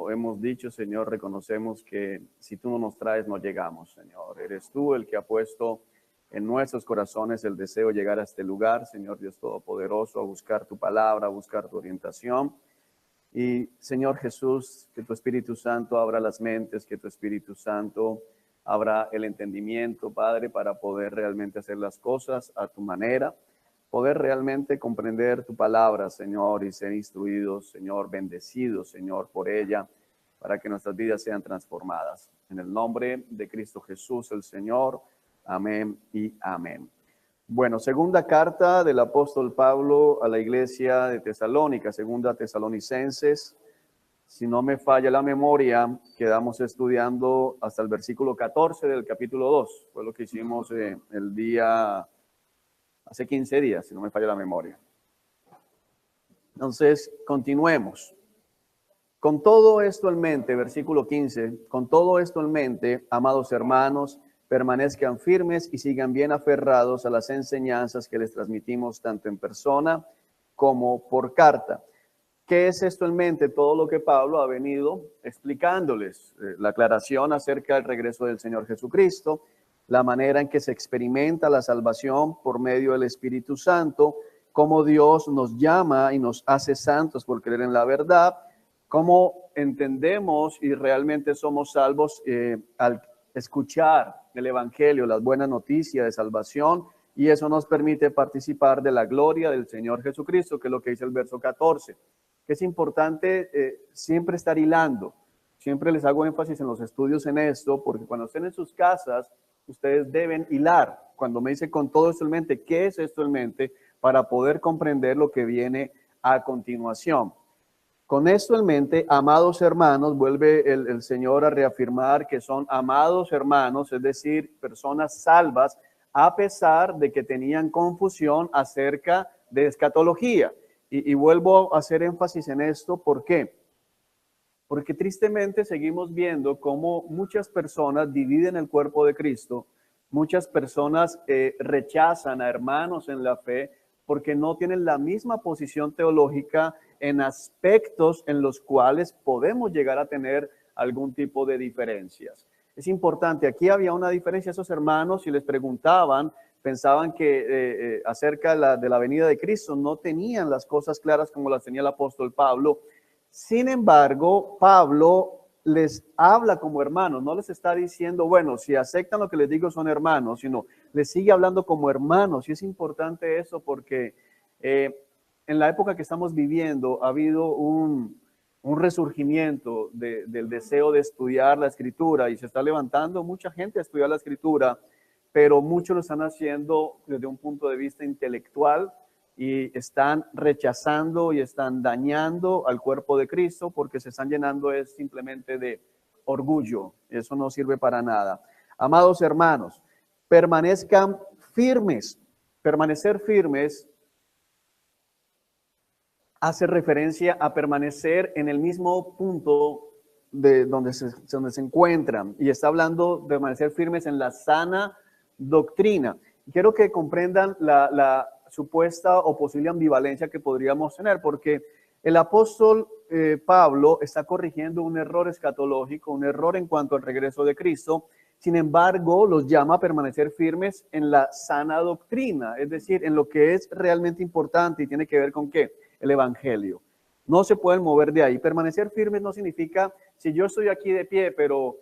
lo hemos dicho, Señor, reconocemos que si tú no nos traes, no llegamos, Señor. Eres tú el que ha puesto en nuestros corazones el deseo de llegar a este lugar, Señor Dios Todopoderoso, a buscar tu palabra, a buscar tu orientación. Y, Señor Jesús, que tu Espíritu Santo abra las mentes, que tu Espíritu Santo abra el entendimiento, Padre, para poder realmente hacer las cosas a tu manera, poder realmente comprender tu palabra, Señor, y ser instruidos, Señor, bendecidos, Señor, por ella, para que nuestras vidas sean transformadas. En el nombre de Cristo Jesús, el Señor. Amén y amén. Bueno, segunda carta del apóstol Pablo a la iglesia de Tesalónica, segunda Tesalonicenses. Si no me falla la memoria, quedamos estudiando hasta el versículo 14 del capítulo 2. Fue lo que hicimos el día, hace 15 días, si no me falla la memoria. Entonces, continuemos. Con todo esto en mente, versículo 15, con todo esto en mente, amados hermanos, permanezcan firmes y sigan bien aferrados a las enseñanzas que les transmitimos tanto en persona como por carta. ¿Qué es esto en mente? Todo lo que Pablo ha venido explicándoles, la aclaración acerca del regreso del Señor Jesucristo, la manera en que se experimenta la salvación por medio del Espíritu Santo, cómo Dios nos llama y nos hace santos por creer en la verdad, cómo entendemos y realmente somos salvos al escuchar el Evangelio, las buenas noticias de salvación, y eso nos permite participar de la gloria del Señor Jesucristo, que es lo que dice el verso 14, que es importante siempre estar hilando. Siempre les hago énfasis en los estudios en esto, porque cuando estén en sus casas, ustedes deben hilar. Cuando me dice con todo esto en mente, ¿qué es esto en mente? Para poder comprender lo que viene a continuación. Con esto en mente, amados hermanos, vuelve el Señor a reafirmar que son amados hermanos, es decir, personas salvas, a pesar de que tenían confusión acerca de escatología. Y vuelvo a hacer énfasis en esto, ¿por qué? Porque tristemente seguimos viendo cómo muchas personas dividen el cuerpo de Cristo, muchas personas rechazan a hermanos en la fe porque no tienen la misma posición teológica en aspectos en los cuales podemos llegar a tener algún tipo de diferencias. Es importante, aquí había una diferencia, esos hermanos, si les preguntaban, pensaban que acerca de la venida de Cristo no tenían las cosas claras como las tenía el apóstol Pablo. Sin embargo, Pablo les habla como hermanos, no les está diciendo, bueno, si aceptan lo que les digo son hermanos, sino les sigue hablando como hermanos. Y es importante eso porque en la época que estamos viviendo ha habido un resurgimiento del deseo de estudiar la Escritura y se está levantando mucha gente a estudiar la Escritura, pero muchos lo están haciendo desde un punto de vista intelectual y están rechazando y están dañando al cuerpo de Cristo porque se están llenando simplemente de orgullo. Eso no sirve para nada. Amados hermanos, permanezcan firmes. Permanecer firmes hace referencia a permanecer en el mismo punto de donde se encuentran, y está hablando de permanecer firmes en la sana doctrina. Quiero que comprendan la supuesta o posible ambivalencia que podríamos tener, porque el apóstol Pablo está corrigiendo un error escatológico, un error en cuanto al regreso de Cristo. Sin embargo, los llama a permanecer firmes en la sana doctrina, es decir, en lo que es realmente importante y tiene que ver con ¿qué? El evangelio. No se pueden mover de ahí. Permanecer firmes no significa, si yo estoy aquí de pie, pero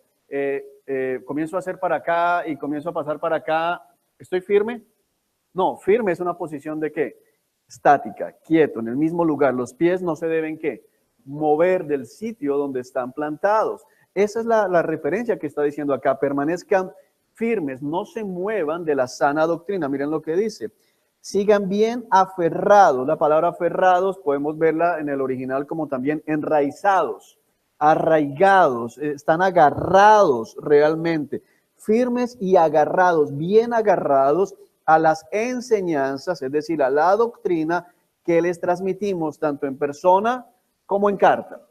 comienzo a hacer para acá y comienzo a pasar para acá, ¿estoy firme? No, firme es una posición de ¿qué? Estática, quieto, en el mismo lugar. Los pies no se deben ¿qué? Mover del sitio donde están plantados. Esa es la referencia que está diciendo acá. Permanezcan firmes, no se muevan de la sana doctrina. Miren lo que dice. Sigan bien aferrados. La palabra aferrados podemos verla en el original como también enraizados, arraigados, están agarrados realmente, firmes y agarrados, bien agarrados a las enseñanzas, es decir, a la doctrina que les transmitimos tanto en persona como en carta.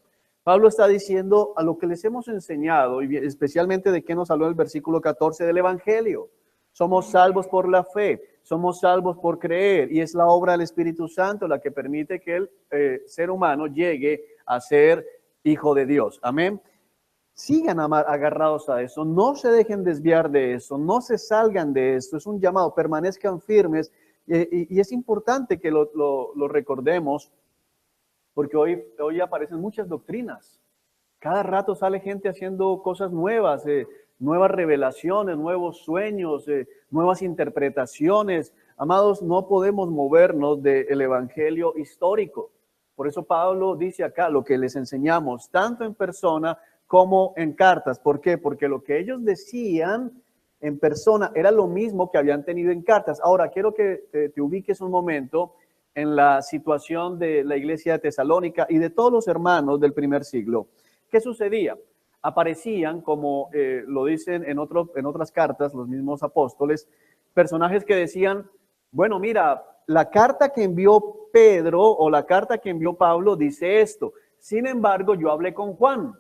Pablo está diciendo a lo que les hemos enseñado, y especialmente de qué nos habló el versículo 14 del Evangelio. Somos salvos por la fe, somos salvos por creer, y es la obra del Espíritu Santo la que permite que el ser humano llegue a ser hijo de Dios. Amén. Sigan agarrados a eso, no se dejen desviar de eso, no se salgan de esto, es un llamado, permanezcan firmes y es importante que lo recordemos porque hoy aparecen muchas doctrinas. Cada rato sale gente haciendo cosas nuevas, nuevas revelaciones, nuevos sueños, nuevas interpretaciones. Amados, no podemos movernos del evangelio histórico. Por eso Pablo dice acá lo que les enseñamos, tanto en persona como en cartas. ¿Por qué? Porque lo que ellos decían en persona era lo mismo que habían tenido en cartas. Ahora, quiero que te ubiques un momento en la situación de la iglesia de Tesalónica y de todos los hermanos del primer siglo. ¿Qué sucedía? Aparecían, como lo dicen en otras cartas, los mismos apóstoles, personajes que decían, bueno, mira, la carta que envió Pedro o la carta que envió Pablo dice esto. Sin embargo, yo hablé con Juan.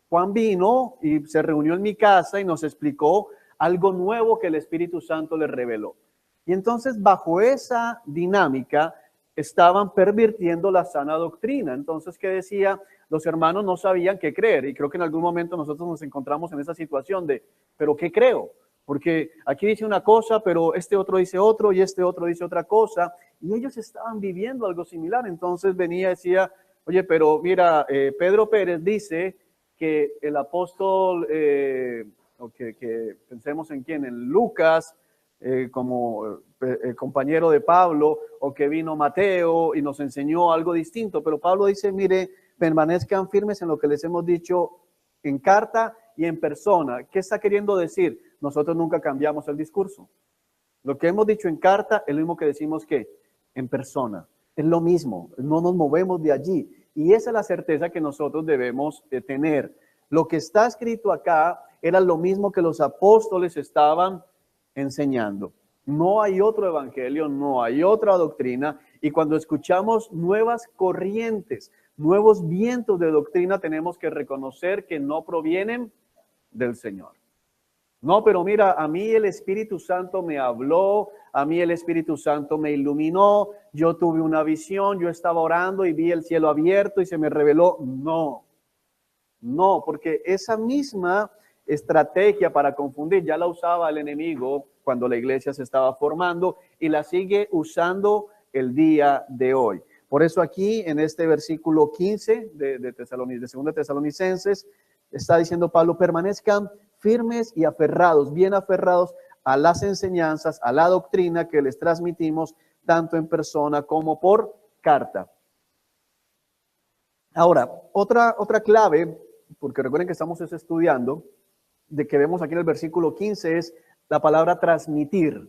Juan vino y se reunió en mi casa y nos explicó algo nuevo que el Espíritu Santo le reveló. Y entonces, bajo esa dinámica, estaban pervirtiendo la sana doctrina. Entonces, ¿qué decía? Los hermanos no sabían qué creer. Y creo que en algún momento nosotros nos encontramos en esa situación de, ¿pero qué creo? Porque aquí dice una cosa, pero este otro dice otro y este otro dice otra cosa. Y ellos estaban viviendo algo similar. Entonces venía y decía, oye, pero mira, Pedro Pérez dice que el apóstol, que pensemos en quién, en Lucas, como compañero de Pablo, o que vino Mateo y nos enseñó algo distinto. Pero Pablo dice, mire, permanezcan firmes en lo que les hemos dicho en carta y en persona. ¿Qué está queriendo decir? Nosotros nunca cambiamos el discurso. Lo que hemos dicho en carta es lo mismo que decimos que en persona. Es lo mismo, no nos movemos de allí. Y esa es la certeza que nosotros debemos tener. Lo que está escrito acá era lo mismo que los apóstoles estaban enseñando. No hay otro evangelio, no hay otra doctrina. Y cuando escuchamos nuevas corrientes, nuevos vientos de doctrina, tenemos que reconocer que no provienen del Señor. No, pero mira, a mí el Espíritu Santo me habló, a mí el Espíritu Santo me iluminó, yo tuve una visión, yo estaba orando y vi el cielo abierto y se me reveló. No, porque esa misma estrategia para confundir ya la usaba el enemigo cuando la iglesia se estaba formando y la sigue usando el día de hoy. Por eso aquí en este versículo 15 de 2 Tesalonicenses está diciendo Pablo, permanezcan firmes y aferrados, bien aferrados a las enseñanzas, a la doctrina que les transmitimos tanto en persona como por carta. Ahora, otra clave, porque recuerden que estamos estudiando, de que vemos aquí en el versículo 15 es la palabra transmitir.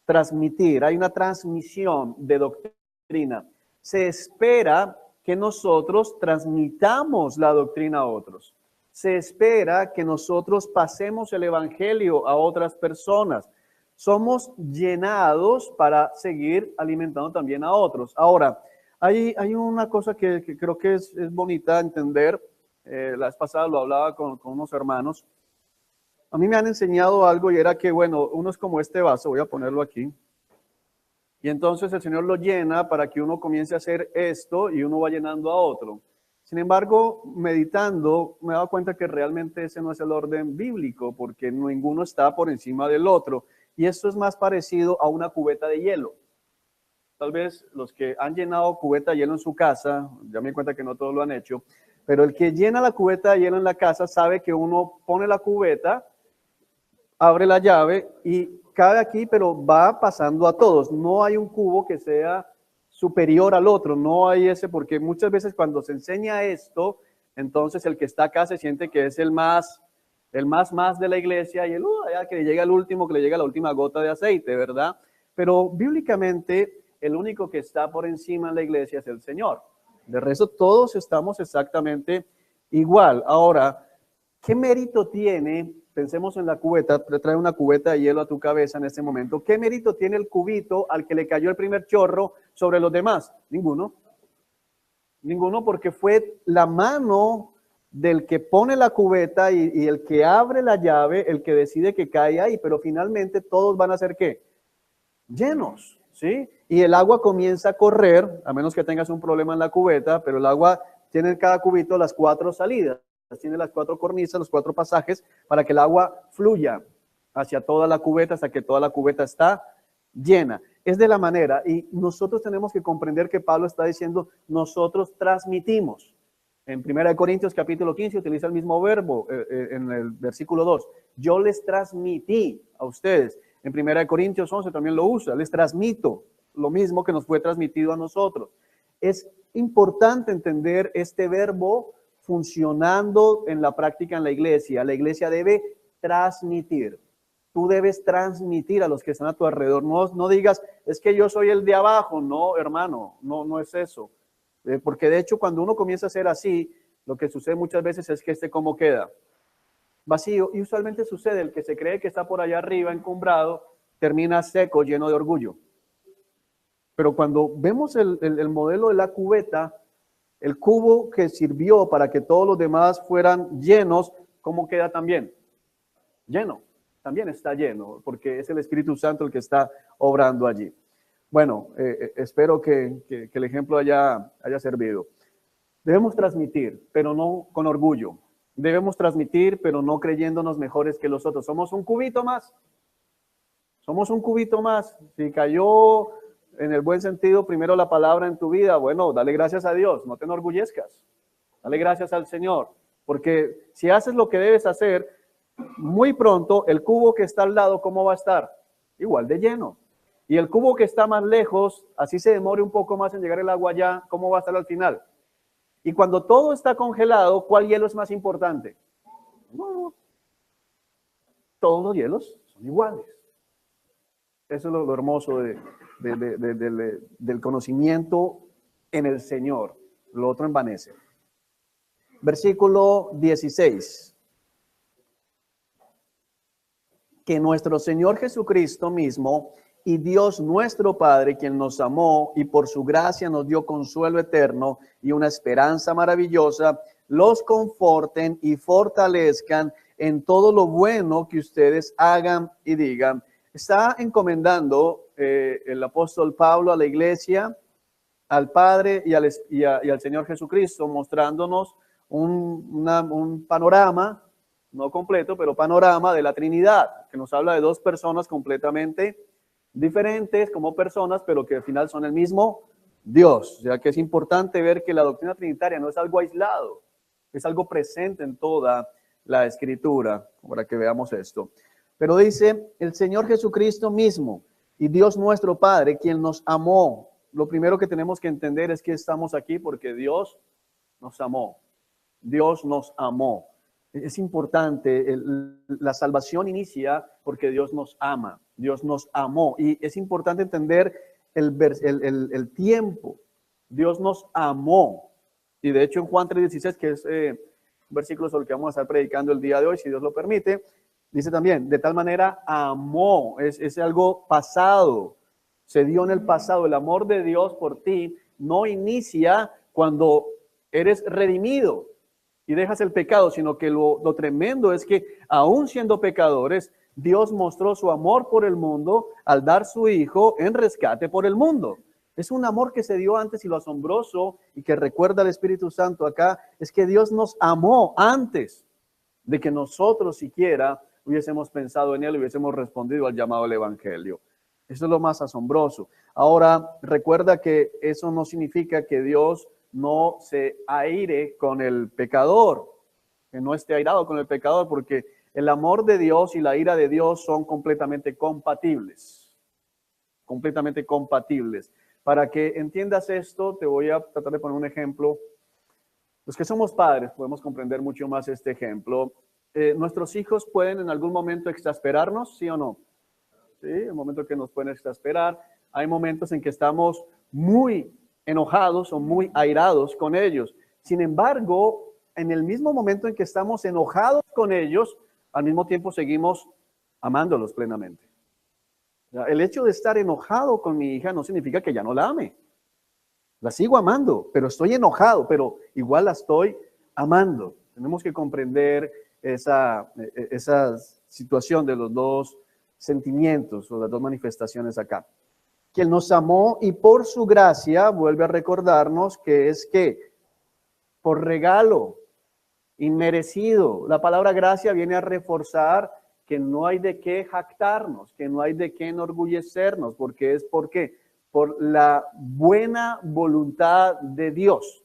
Transmitir, hay una transmisión de doctrina. Se espera que nosotros transmitamos la doctrina a otros. Se espera que nosotros pasemos el evangelio a otras personas. Somos llenados para seguir alimentando también a otros. Ahora, hay una cosa que creo que es bonita entender. La vez pasada lo hablaba con unos hermanos. A mí me han enseñado algo y era que, bueno, uno es como este vaso, voy a ponerlo aquí. Y entonces el Señor lo llena para que uno comience a hacer esto y uno va llenando a otro. Sin embargo, meditando, me he dado cuenta que realmente ese no es el orden bíblico, porque ninguno está por encima del otro. Y esto es más parecido a una cubeta de hielo. Tal vez los que han llenado cubeta de hielo en su casa, ya me di cuenta que no todos lo han hecho, pero el que llena la cubeta de hielo en la casa sabe que uno pone la cubeta, abre la llave y cabe aquí, pero va pasando a todos. No hay un cubo que sea superior al otro, no hay ese, porque muchas veces cuando se enseña esto, entonces el que está acá se siente que es el más de la iglesia y que le llega el último, que le llega la última gota de aceite, ¿verdad? Pero bíblicamente el único que está por encima en la iglesia es el Señor. De resto todos estamos exactamente igual. Ahora, ¿qué mérito tiene? Pensemos en la cubeta, trae una cubeta de hielo a tu cabeza en este momento. ¿Qué mérito tiene el cubito al que le cayó el primer chorro sobre los demás? Ninguno. Ninguno, porque fue la mano del que pone la cubeta y el que abre la llave, el que decide que cae ahí, pero finalmente todos van a ser ¿qué? Llenos, ¿sí? Y el agua comienza a correr, a menos que tengas un problema en la cubeta, pero el agua tiene cada cubito las 4 salidas, tiene las 4 cornisas, los 4 pasajes para que el agua fluya hacia toda la cubeta hasta que toda la cubeta está llena. Es de la manera, y nosotros tenemos que comprender que Pablo está diciendo, nosotros transmitimos. En 1 Corintios capítulo 15 utiliza el mismo verbo en el versículo 2. Yo les transmití a ustedes. En 1 Corintios 11 también lo usa. Les transmito lo mismo que nos fue transmitido a nosotros. Es importante entender este verbo funcionando en la práctica en la iglesia. La iglesia debe transmitir. Tú debes transmitir a los que están a tu alrededor. No digas, es que yo soy el de abajo. No, hermano, no es eso. Porque de hecho cuando uno comienza a ser así, lo que sucede muchas veces es que ¿cómo queda? Vacío. Y usualmente sucede, el que se cree que está por allá arriba, encumbrado, termina seco, lleno de orgullo. Pero cuando vemos el modelo de la cubeta, el cubo que sirvió para que todos los demás fueran llenos, ¿cómo queda también? Lleno. También está lleno, porque es el Espíritu Santo el que está obrando allí. Bueno, espero que el ejemplo haya servido. Debemos transmitir, pero no con orgullo. Debemos transmitir, pero no creyéndonos mejores que los otros. Somos un cubito más. Somos un cubito más. Si cayó en el buen sentido primero la palabra en tu vida, bueno, dale gracias a Dios, no te enorgullezcas. Dale gracias al Señor, porque si haces lo que debes hacer, muy pronto el cubo que está al lado, ¿cómo va a estar? Igual de lleno. Y el cubo que está más lejos, así se demore un poco más en llegar el agua allá, ¿cómo va a estar al final? Y cuando todo está congelado, ¿cuál hielo es más importante? No, todos los hielos son iguales. Eso es lo hermoso del conocimiento en el Señor. Lo otro envanece. Versículo 16. Que nuestro Señor Jesucristo mismo y Dios nuestro Padre, quien nos amó y por su gracia nos dio consuelo eterno y una esperanza maravillosa, los conforten y fortalezcan en todo lo bueno que ustedes hagan y digan. Está encomendando el apóstol Pablo a la iglesia, al Padre y al Señor Jesucristo, mostrándonos un panorama, no completo, pero panorama de la Trinidad, que nos habla de 2 personas completamente diferentes como personas, pero que al final son el mismo Dios. O sea que es importante ver que la doctrina trinitaria no es algo aislado, es algo presente en toda la Escritura, para que veamos esto. Pero dice, el Señor Jesucristo mismo y Dios nuestro Padre, quien nos amó. Lo primero que tenemos que entender es que estamos aquí porque Dios nos amó. Dios nos amó. Es importante, la salvación inicia porque Dios nos ama, Dios nos amó. Y es importante entender el tiempo. Dios nos amó. Y de hecho en Juan 3:16, que es un versículo sobre el que vamos a estar predicando el día de hoy, si Dios lo permite, dice también, de tal manera amó, es algo pasado, se dio en el pasado. El amor de Dios por ti no inicia cuando eres redimido y dejas el pecado, sino que lo tremendo es que aún siendo pecadores, Dios mostró su amor por el mundo al dar su Hijo en rescate por el mundo. Es un amor que se dio antes, y lo asombroso y que recuerda el Espíritu Santo acá es que Dios nos amó antes de que nosotros siquiera hubiésemos pensado en Él, hubiésemos respondido al llamado del Evangelio. Eso es lo más asombroso. Ahora, recuerda que eso no significa que Dios no se aire con el pecador, que no esté airado con el pecador, porque el amor de Dios y la ira de Dios son completamente compatibles. Completamente compatibles. Para que entiendas esto, te voy a tratar de poner un ejemplo. Los que somos padres podemos comprender mucho más este ejemplo. ¿Nuestros hijos pueden en algún momento exasperarnos, sí o no? Sí, el momento que nos pueden exasperar. Hay momentos en que estamos muy enojados o muy airados con ellos. Sin embargo, en el mismo momento en que estamos enojados con ellos, al mismo tiempo seguimos amándolos plenamente. El hecho de estar enojado con mi hija no significa que ya no la ame. La sigo amando, pero estoy enojado, pero igual la estoy amando. Tenemos que comprender esa situación de los 2 sentimientos o las 2 manifestaciones acá. Que Él nos amó y por su gracia vuelve a recordarnos que es que por regalo, inmerecido. La palabra gracia viene a reforzar que no hay de qué jactarnos, que no hay de qué enorgullecernos, porque es por la buena voluntad de Dios,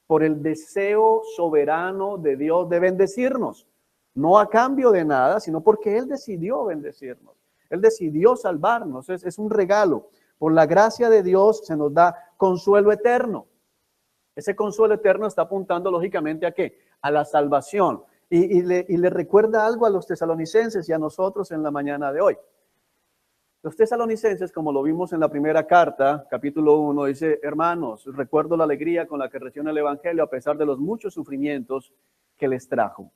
por el deseo soberano de Dios de bendecirnos, no a cambio de nada, sino porque Él decidió bendecirnos, Él decidió salvarnos, es un regalo. Por la gracia de Dios se nos da consuelo eterno. Ese consuelo eterno está apuntando lógicamente ¿a qué? A la salvación. Y le recuerda algo a los tesalonicenses y a nosotros en la mañana de hoy. Los tesalonicenses, como lo vimos en la primera carta, capítulo 1, dice: hermanos, recuerdo la alegría con la que recibieron el evangelio a pesar de los muchos sufrimientos que les trajo.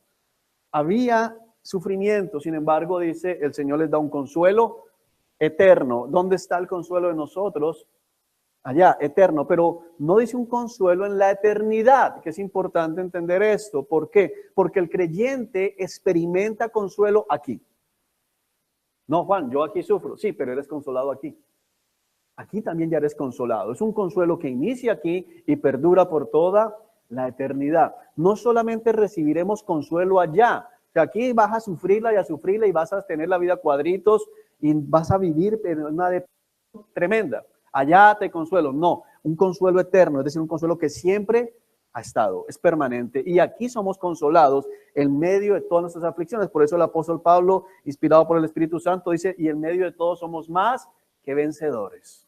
Había sufrimiento, sin embargo, dice, el Señor les da un consuelo eterno. ¿Dónde está el consuelo de nosotros? Allá, eterno, pero no dice un consuelo en la eternidad, que es importante entender esto. ¿Por qué? Porque el creyente experimenta consuelo aquí. No, Juan, yo aquí sufro. Sí, pero eres consolado aquí. Aquí también ya eres consolado. Es un consuelo que inicia aquí y perdura por toda la eternidad. No solamente recibiremos consuelo allá, que aquí vas a sufrirla y vas a tener la vida a cuadritos y vas a vivir en una depresión tremenda. Allá te consuelo. No, un consuelo eterno, es decir, un consuelo que siempre ha estado, es permanente. Y aquí somos consolados en medio de todas nuestras aflicciones. Por eso el apóstol Pablo, inspirado por el Espíritu Santo, dice: y en medio de todo somos más que vencedores.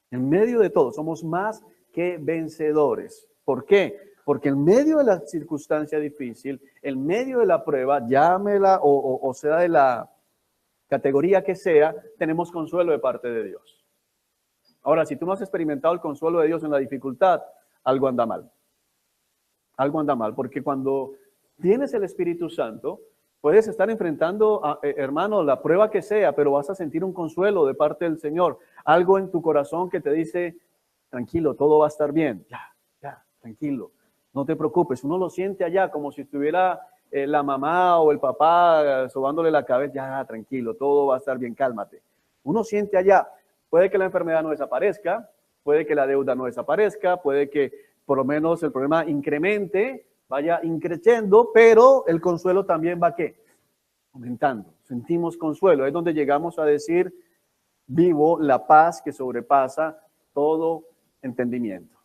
En medio de todo somos más que vencedores. ¿Por qué? Porque en medio de la circunstancia difícil, en medio de la prueba, llámela o sea de la categoría que sea, tenemos consuelo de parte de Dios. Ahora, si tú no has experimentado el consuelo de Dios en la dificultad, algo anda mal. Algo anda mal, porque cuando tienes el Espíritu Santo, puedes estar enfrentando, hermano, la prueba que sea, pero vas a sentir un consuelo de parte del Señor. Algo en tu corazón que te dice: tranquilo, todo va a estar bien. Ya, tranquilo, no te preocupes. Uno lo siente allá como si estuviera la mamá o el papá sobándole la cabeza. Ya, tranquilo, todo va a estar bien, cálmate. Uno siente allá. Puede que la enfermedad no desaparezca, puede que la deuda no desaparezca, puede que por lo menos el problema incremente, vaya increciendo, pero el consuelo también va ¿qué? Aumentando. Sentimos consuelo. Es donde llegamos a decir: vivo la paz que sobrepasa todo entendimiento.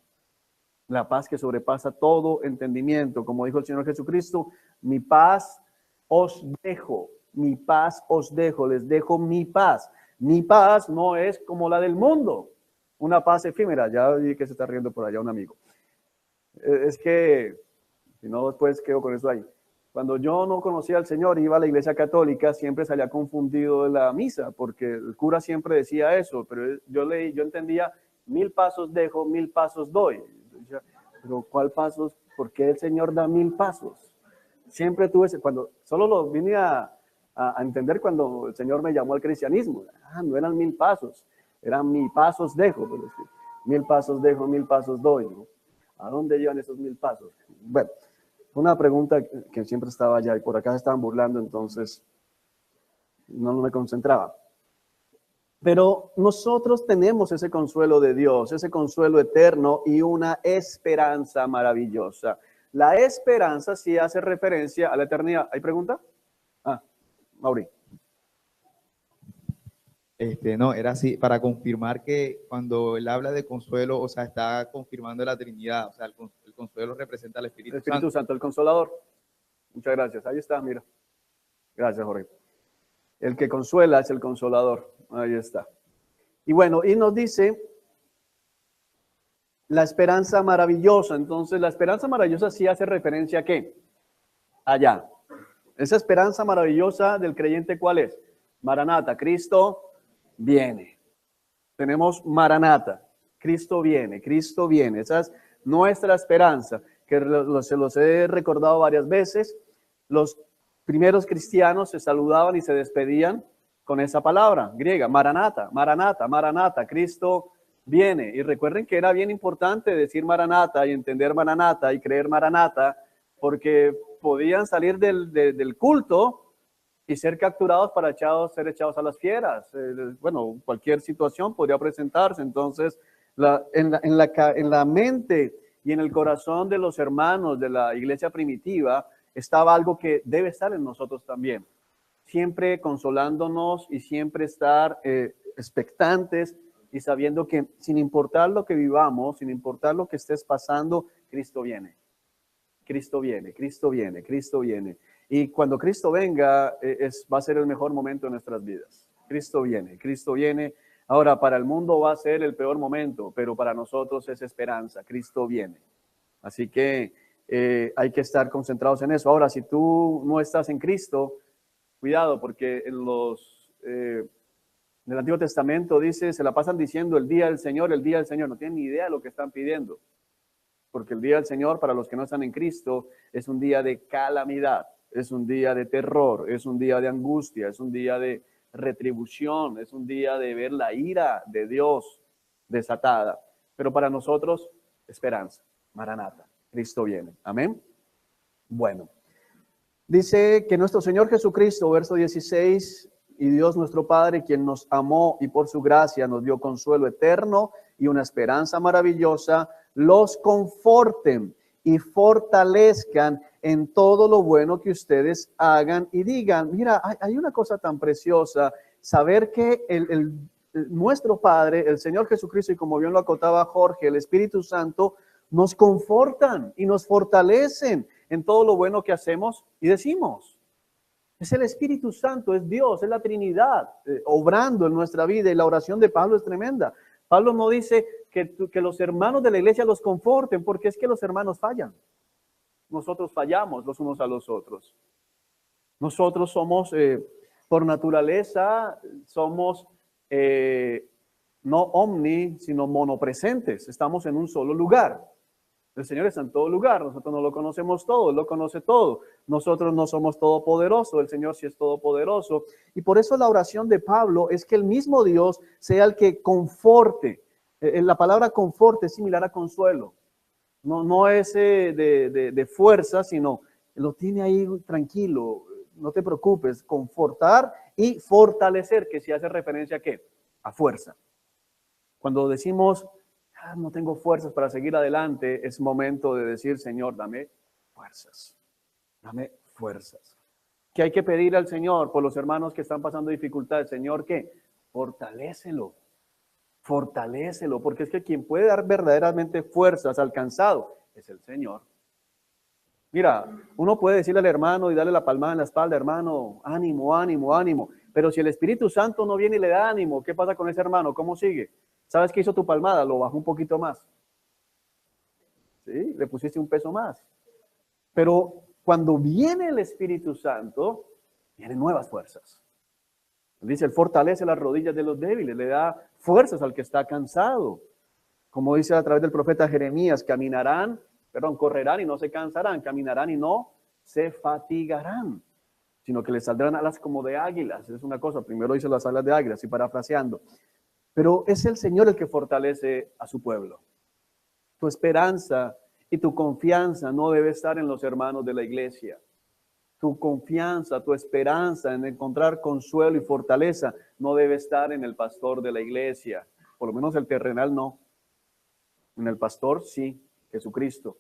La paz que sobrepasa todo entendimiento. Como dijo el Señor Jesucristo: mi paz os dejo, mi paz os dejo, les dejo mi paz. Mi paz no es como la del mundo, una paz efímera. Ya vi que se está riendo por allá un amigo. Es que, si no, después quedo con eso ahí. Cuando yo no conocía al Señor, iba a la iglesia católica, siempre salía confundido de la misa, porque el cura siempre decía eso, pero yo entendía: 1000 pasos dejo, 1000 pasos doy. Pero ¿cuál pasos? ¿Por qué el Señor da 1000 pasos? Siempre tuve cuando solo lo vine a entender cuando el Señor me llamó al cristianismo. No eran 1000 pasos, eran 1000 pasos dejo, pero sí, 1000 pasos dejo, 1000 pasos doy, ¿no? ¿A dónde llevan esos 1000 pasos? Bueno, una pregunta que siempre estaba allá y por acá se estaban burlando, entonces no me concentraba. Pero nosotros tenemos ese consuelo de Dios, ese consuelo eterno y una esperanza maravillosa. La esperanza sí hace referencia a la eternidad. ¿Hay pregunta? Mauri. No, era así, para confirmar que cuando él habla de consuelo, o sea, está confirmando la Trinidad, o sea, el consuelo representa al Espíritu Santo. El Espíritu Santo, el Consolador. Muchas gracias. Ahí está, mira. Gracias, Jorge. El que consuela es el Consolador. Ahí está. Y bueno, y nos dice la esperanza maravillosa. Entonces, la esperanza maravillosa sí hace referencia a ¿qué? Allá. Esa esperanza maravillosa del creyente, ¿cuál es? Maranata, Cristo viene. Tenemos Maranata, Cristo viene, Cristo viene. Esa es nuestra esperanza, que se los he recordado varias veces. Los primeros cristianos se saludaban y se despedían con esa palabra griega: Maranata, Maranata, Maranata, Cristo viene. Y recuerden que era bien importante decir Maranata y entender Maranata y creer Maranata, porque podían salir del culto y ser capturados para ser echados a las fieras. Bueno, cualquier situación podría presentarse. Entonces, en la mente Y en el corazón de los hermanos de la iglesia primitiva estaba algo que debe estar en nosotros también. Siempre consolándonos y siempre estar expectantes y sabiendo que sin importar lo que vivamos, sin importar lo que estés pasando, Cristo viene. Cristo viene, Cristo viene, Cristo viene. Y cuando Cristo venga, va a ser el mejor momento de nuestras vidas. Cristo viene, Cristo viene. Ahora, para el mundo va a ser el peor momento, pero para nosotros es esperanza. Cristo viene. Así que hay que estar concentrados en eso. Ahora, si tú no estás en Cristo, cuidado, porque en el Antiguo Testamento dice, se la pasan diciendo el día del Señor, el día del Señor. No tienen ni idea de lo que están pidiendo. Porque el día del Señor, para los que no están en Cristo, es un día de calamidad, es un día de terror, es un día de angustia, es un día de retribución, es un día de ver la ira de Dios desatada. Pero para nosotros, esperanza, Maranata, Cristo viene. Amén. Bueno, dice que nuestro Señor Jesucristo, verso 16, y Dios nuestro Padre, quien nos amó y por su gracia nos dio consuelo eterno y una esperanza maravillosa, los conforten y fortalezcan en todo lo bueno que ustedes hagan y digan. Mira, hay una cosa tan preciosa, saber que nuestro Padre, el Señor Jesucristo, y como bien lo acotaba Jorge, el Espíritu Santo, nos confortan y nos fortalecen en todo lo bueno que hacemos y decimos. Es el Espíritu Santo, es Dios, es la Trinidad, obrando en nuestra vida, y la oración de Pablo es tremenda. Pablo no dice que los hermanos de la iglesia los conforten, porque es que los hermanos fallan. Nosotros fallamos los unos a los otros. Nosotros somos, por naturaleza, somos no omni, sino monopresentes. Estamos en un solo lugar. El Señor está en todo lugar. Nosotros no lo conocemos todo, Él lo conoce todo. Nosotros no somos todopoderosos, el Señor sí es todopoderoso. Y por eso la oración de Pablo es que el mismo Dios sea el que conforte. La palabra conforte es similar a consuelo. No es de fuerza, sino lo tiene ahí tranquilo. No te preocupes. Confortar y fortalecer, que se hace referencia a ¿qué? A fuerza. Cuando decimos, no tengo fuerzas para seguir adelante, es momento de decir, Señor, dame fuerzas. Dame fuerzas. ¿Qué hay que pedir al Señor por los hermanos que están pasando dificultades? Señor, ¿qué? Fortalécelo. Fortalécelo, porque es que quien puede dar verdaderamente fuerzas al cansado es el Señor. Mira, uno puede decirle al hermano y darle la palmada en la espalda, hermano, ánimo, ánimo, ánimo. Pero si el Espíritu Santo no viene y le da ánimo, ¿qué pasa con ese hermano? ¿Cómo sigue? ¿Sabes qué hizo tu palmada? Lo bajó un poquito más. ¿Sí? Le pusiste un peso más. Pero cuando viene el Espíritu Santo, vienen nuevas fuerzas. Dice, Él fortalece las rodillas de los débiles, le da fuerzas al que está cansado. Como dice a través del profeta Jeremías, correrán y no se cansarán, caminarán y no se fatigarán, sino que les saldrán alas como de águilas. Es una cosa, primero dice las alas de águilas, y parafraseando. Pero es el Señor el que fortalece a su pueblo. Tu esperanza y tu confianza no debe estar en los hermanos de la iglesia. Tu confianza, tu esperanza en encontrar consuelo y fortaleza no debe estar en el pastor de la iglesia. Por lo menos el terrenal no. En el pastor sí, Jesucristo,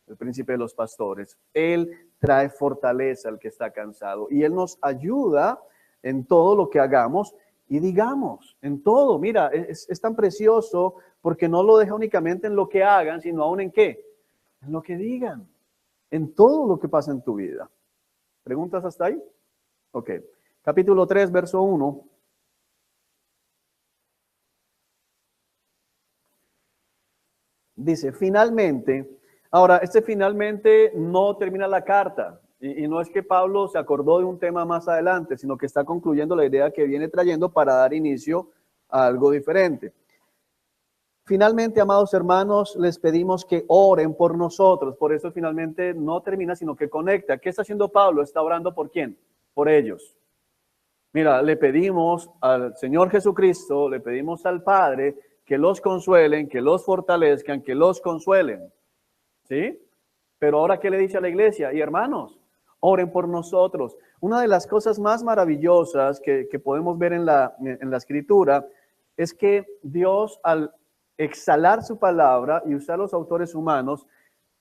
el príncipe de los pastores. Él trae fortaleza al que está cansado y Él nos ayuda en todo lo que hagamos y digamos, en todo. Mira, es tan precioso porque no lo deja únicamente en lo que hagan, sino aún en qué, en lo que digan, en todo lo que pasa en tu vida. ¿Preguntas hasta ahí? Ok. Capítulo 3, verso 1. Dice, finalmente, ahora, finalmente no termina la carta. Y no es que Pablo se acordó de un tema más adelante, sino que está concluyendo la idea que viene trayendo para dar inicio a algo diferente. Finalmente, amados hermanos, les pedimos que oren por nosotros. Por eso finalmente no termina, sino que conecta. ¿Qué está haciendo Pablo? ¿Está orando por quién? Por ellos. Mira, le pedimos al Señor Jesucristo, le pedimos al Padre que los consuelen, que los fortalezcan, que los consuelen. ¿Sí? Pero ahora, ¿qué le dice a la iglesia? Y hermanos, oren por nosotros. Una de las cosas más maravillosas que podemos ver en la Escritura es que Dios, al exhalar su palabra y usar los autores humanos,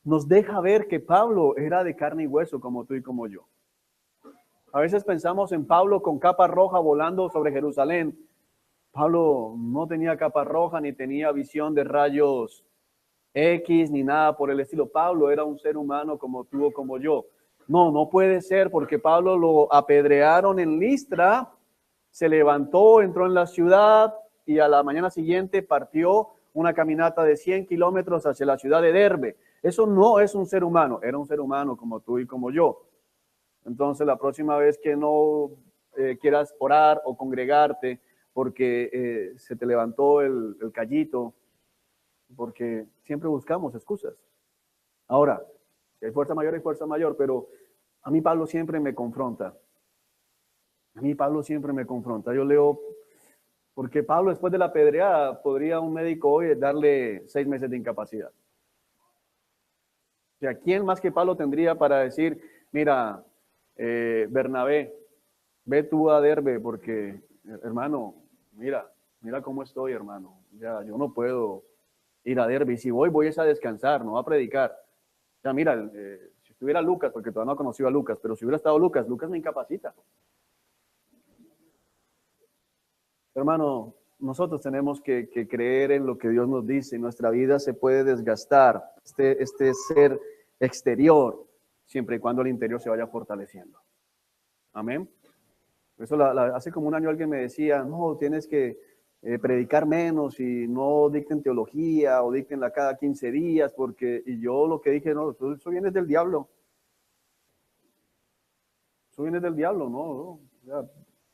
nos deja ver que Pablo era de carne y hueso como tú y como yo. A veces pensamos en Pablo con capa roja volando sobre Jerusalén. Pablo no tenía capa roja ni tenía visión de rayos X ni nada por el estilo. Pablo era un ser humano como tú o como yo. No puede ser, porque Pablo lo apedrearon en Listra, se levantó, entró en la ciudad y a la mañana siguiente partió una caminata de 100 kilómetros hacia la ciudad de Derbe. Eso no es un ser humano, era un ser humano como tú y como yo. Entonces, la próxima vez que no quieras orar o congregarte porque se te levantó el callito, porque siempre buscamos excusas. Ahora, si hay fuerza mayor, hay fuerza mayor, pero a mí Pablo siempre me confronta. A mí Pablo siempre me confronta. Yo leo, porque Pablo después de la pedreada, podría un médico hoy darle 6 meses de incapacidad. O sea, ¿quién más que Pablo tendría para decir, mira, Bernabé, ve tú a Derbe, porque, hermano, mira cómo estoy, hermano. Ya, yo no puedo ir a Derbe, y si voy a descansar, no a predicar. Ya, mira, si estuviera Lucas, porque todavía no he conocido a Lucas, pero si hubiera estado Lucas me incapacita. Hermano, nosotros tenemos que creer en lo que Dios nos dice. Nuestra vida se puede desgastar, este ser exterior, siempre y cuando el interior se vaya fortaleciendo. Amén. Por eso hace como un año alguien me decía, no, tienes que predicar menos y no dicten teología o dictenla cada 15 días, porque, y yo lo que dije, no, eso viene del diablo. Eso viene del diablo, ¿no? O sea,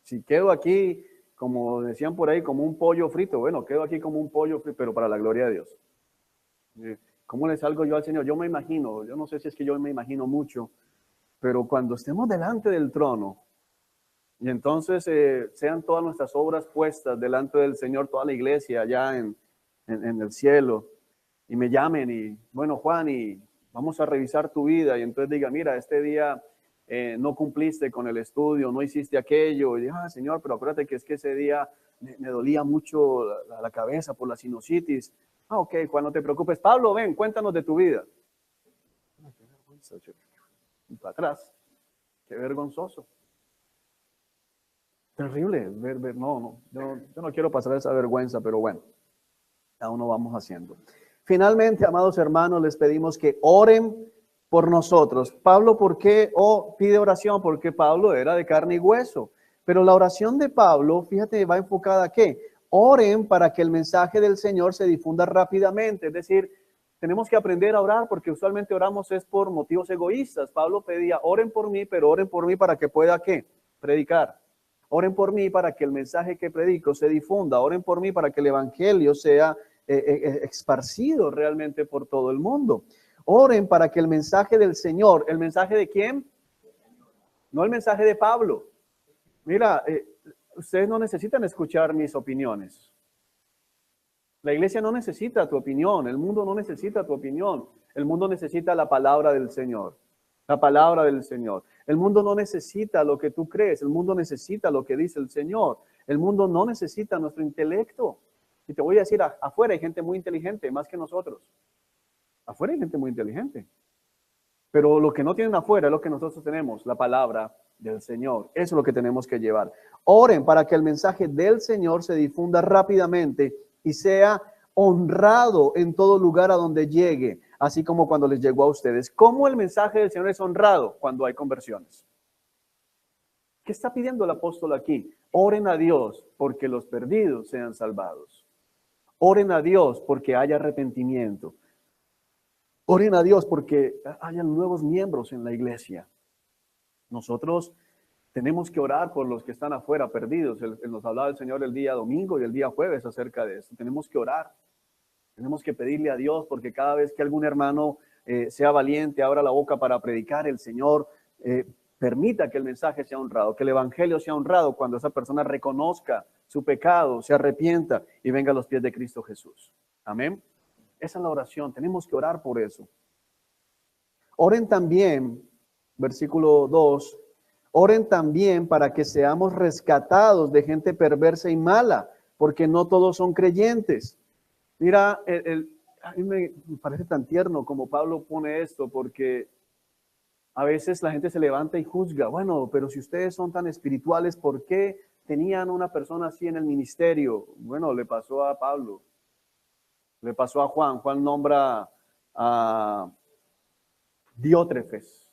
si quedo aquí, como decían por ahí, como un pollo frito, bueno, quedo aquí como un pollo frito, pero para la gloria de Dios. ¿Cómo le salgo yo al Señor? Yo me imagino, yo no sé si es que yo me imagino mucho, pero cuando estemos delante del trono, y entonces sean todas nuestras obras puestas delante del Señor, toda la iglesia allá en el cielo, y me llamen y, bueno, Juan, y vamos a revisar tu vida, y entonces diga, mira, este día no cumpliste con el estudio, no hiciste aquello, y diga, Señor, pero acuérdate que es que ese día me dolía mucho la cabeza por la sinusitis. Ok, Juan, no te preocupes. Pablo, ven, cuéntanos de tu vida. Qué vergüenza, y para atrás, qué vergonzoso. Terrible, no, yo no quiero pasar esa vergüenza, pero bueno, aún no vamos haciendo. Finalmente, amados hermanos, les pedimos que oren por nosotros. Pablo, ¿por qué pide oración? Porque Pablo era de carne y hueso. Pero la oración de Pablo, fíjate, va enfocada a ¿qué? Oren para que el mensaje del Señor se difunda rápidamente. Es decir, tenemos que aprender a orar porque usualmente oramos es por motivos egoístas. Pablo pedía, oren por mí, pero oren por mí para que pueda ¿qué? Predicar. Oren por mí para que el mensaje que predico se difunda. Oren por mí para que el evangelio sea esparcido realmente por todo el mundo. Oren para que el mensaje del Señor, ¿el mensaje de quién? No el mensaje de Pablo. Mira, ustedes no necesitan escuchar mis opiniones. La iglesia no necesita tu opinión, el mundo no necesita tu opinión. El mundo necesita la palabra del Señor. La palabra del Señor. El mundo no necesita lo que tú crees, el mundo necesita lo que dice el Señor. El mundo no necesita nuestro intelecto. Y te voy a decir, afuera hay gente muy inteligente, más que nosotros. Afuera hay gente muy inteligente. Pero lo que no tienen afuera es lo que nosotros tenemos, la palabra del Señor. Eso es lo que tenemos que llevar. Oren para que el mensaje del Señor se difunda rápidamente y sea honrado en todo lugar a donde llegue, así como cuando les llegó a ustedes. ¿Cómo el mensaje del Señor es honrado? Cuando hay conversiones. ¿Qué está pidiendo el apóstol aquí? Oren a Dios porque los perdidos sean salvados. Oren a Dios porque haya arrepentimiento. Oren a Dios porque hayan nuevos miembros en la iglesia. Nosotros tenemos que orar por los que están afuera perdidos. Nos hablaba el Señor el día domingo y el día jueves acerca de eso. Tenemos que orar. Tenemos que pedirle a Dios porque cada vez que algún hermano sea valiente, abra la boca para predicar, el Señor permita que el mensaje sea honrado, que el evangelio sea honrado cuando esa persona reconozca su pecado, se arrepienta y venga a los pies de Cristo Jesús. Amén. Esa es la oración. Tenemos que orar por eso. Oren también, versículo 2, oren también para que seamos rescatados de gente perversa y mala, porque no todos son creyentes. Mira, a mí me parece tan tierno como Pablo pone esto, porque a veces la gente se levanta y juzga, bueno, pero si ustedes son tan espirituales, ¿por qué tenían una persona así en el ministerio? Bueno, le pasó a Pablo, le pasó a Juan. Juan nombra a Diótrefes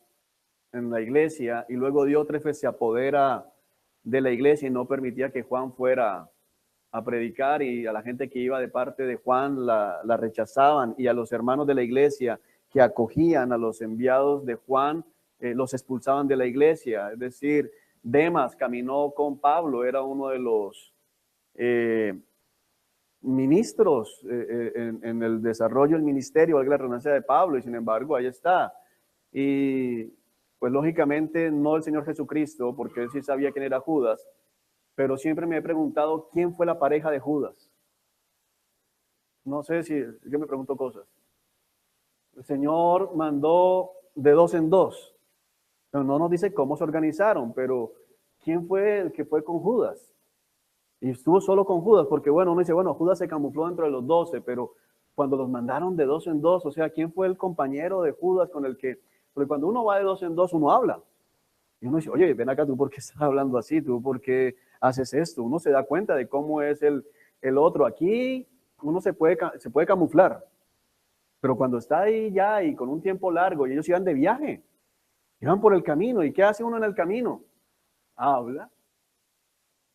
en la iglesia y luego Diótrefes se apodera de la iglesia y no permitía que Juan fuera a predicar, y a la gente que iba de parte de Juan la rechazaban, y a los hermanos de la iglesia que acogían a los enviados de Juan los expulsaban de la iglesia. Es decir, Demas caminó con Pablo, era uno de los ministros en el desarrollo del ministerio, valga la redundancia, de Pablo, y sin embargo ahí está. Y pues lógicamente no el Señor Jesucristo, porque él sí sabía quién era Judas, pero siempre me he preguntado quién fue la pareja de Judas. No sé si yo me pregunto cosas. El Señor mandó de dos en dos, pero no nos dice cómo se organizaron, pero ¿quién fue el que fue con Judas? Y estuvo solo con Judas, porque bueno, uno dice, bueno, Judas se camufló dentro de los 12, pero cuando los mandaron de dos en dos, o sea, ¿quién fue el compañero de Judas con el que, porque cuando uno va de dos en dos, uno habla. Y uno dice, oye, ven acá, ¿tú por qué estás hablando así? ¿Tú por qué haces esto? Uno se da cuenta de cómo es el otro. Aquí uno se puede camuflar, pero cuando está ahí ya y con un tiempo largo, y ellos iban de viaje, iban por el camino, ¿y qué hace uno en el camino? Habla.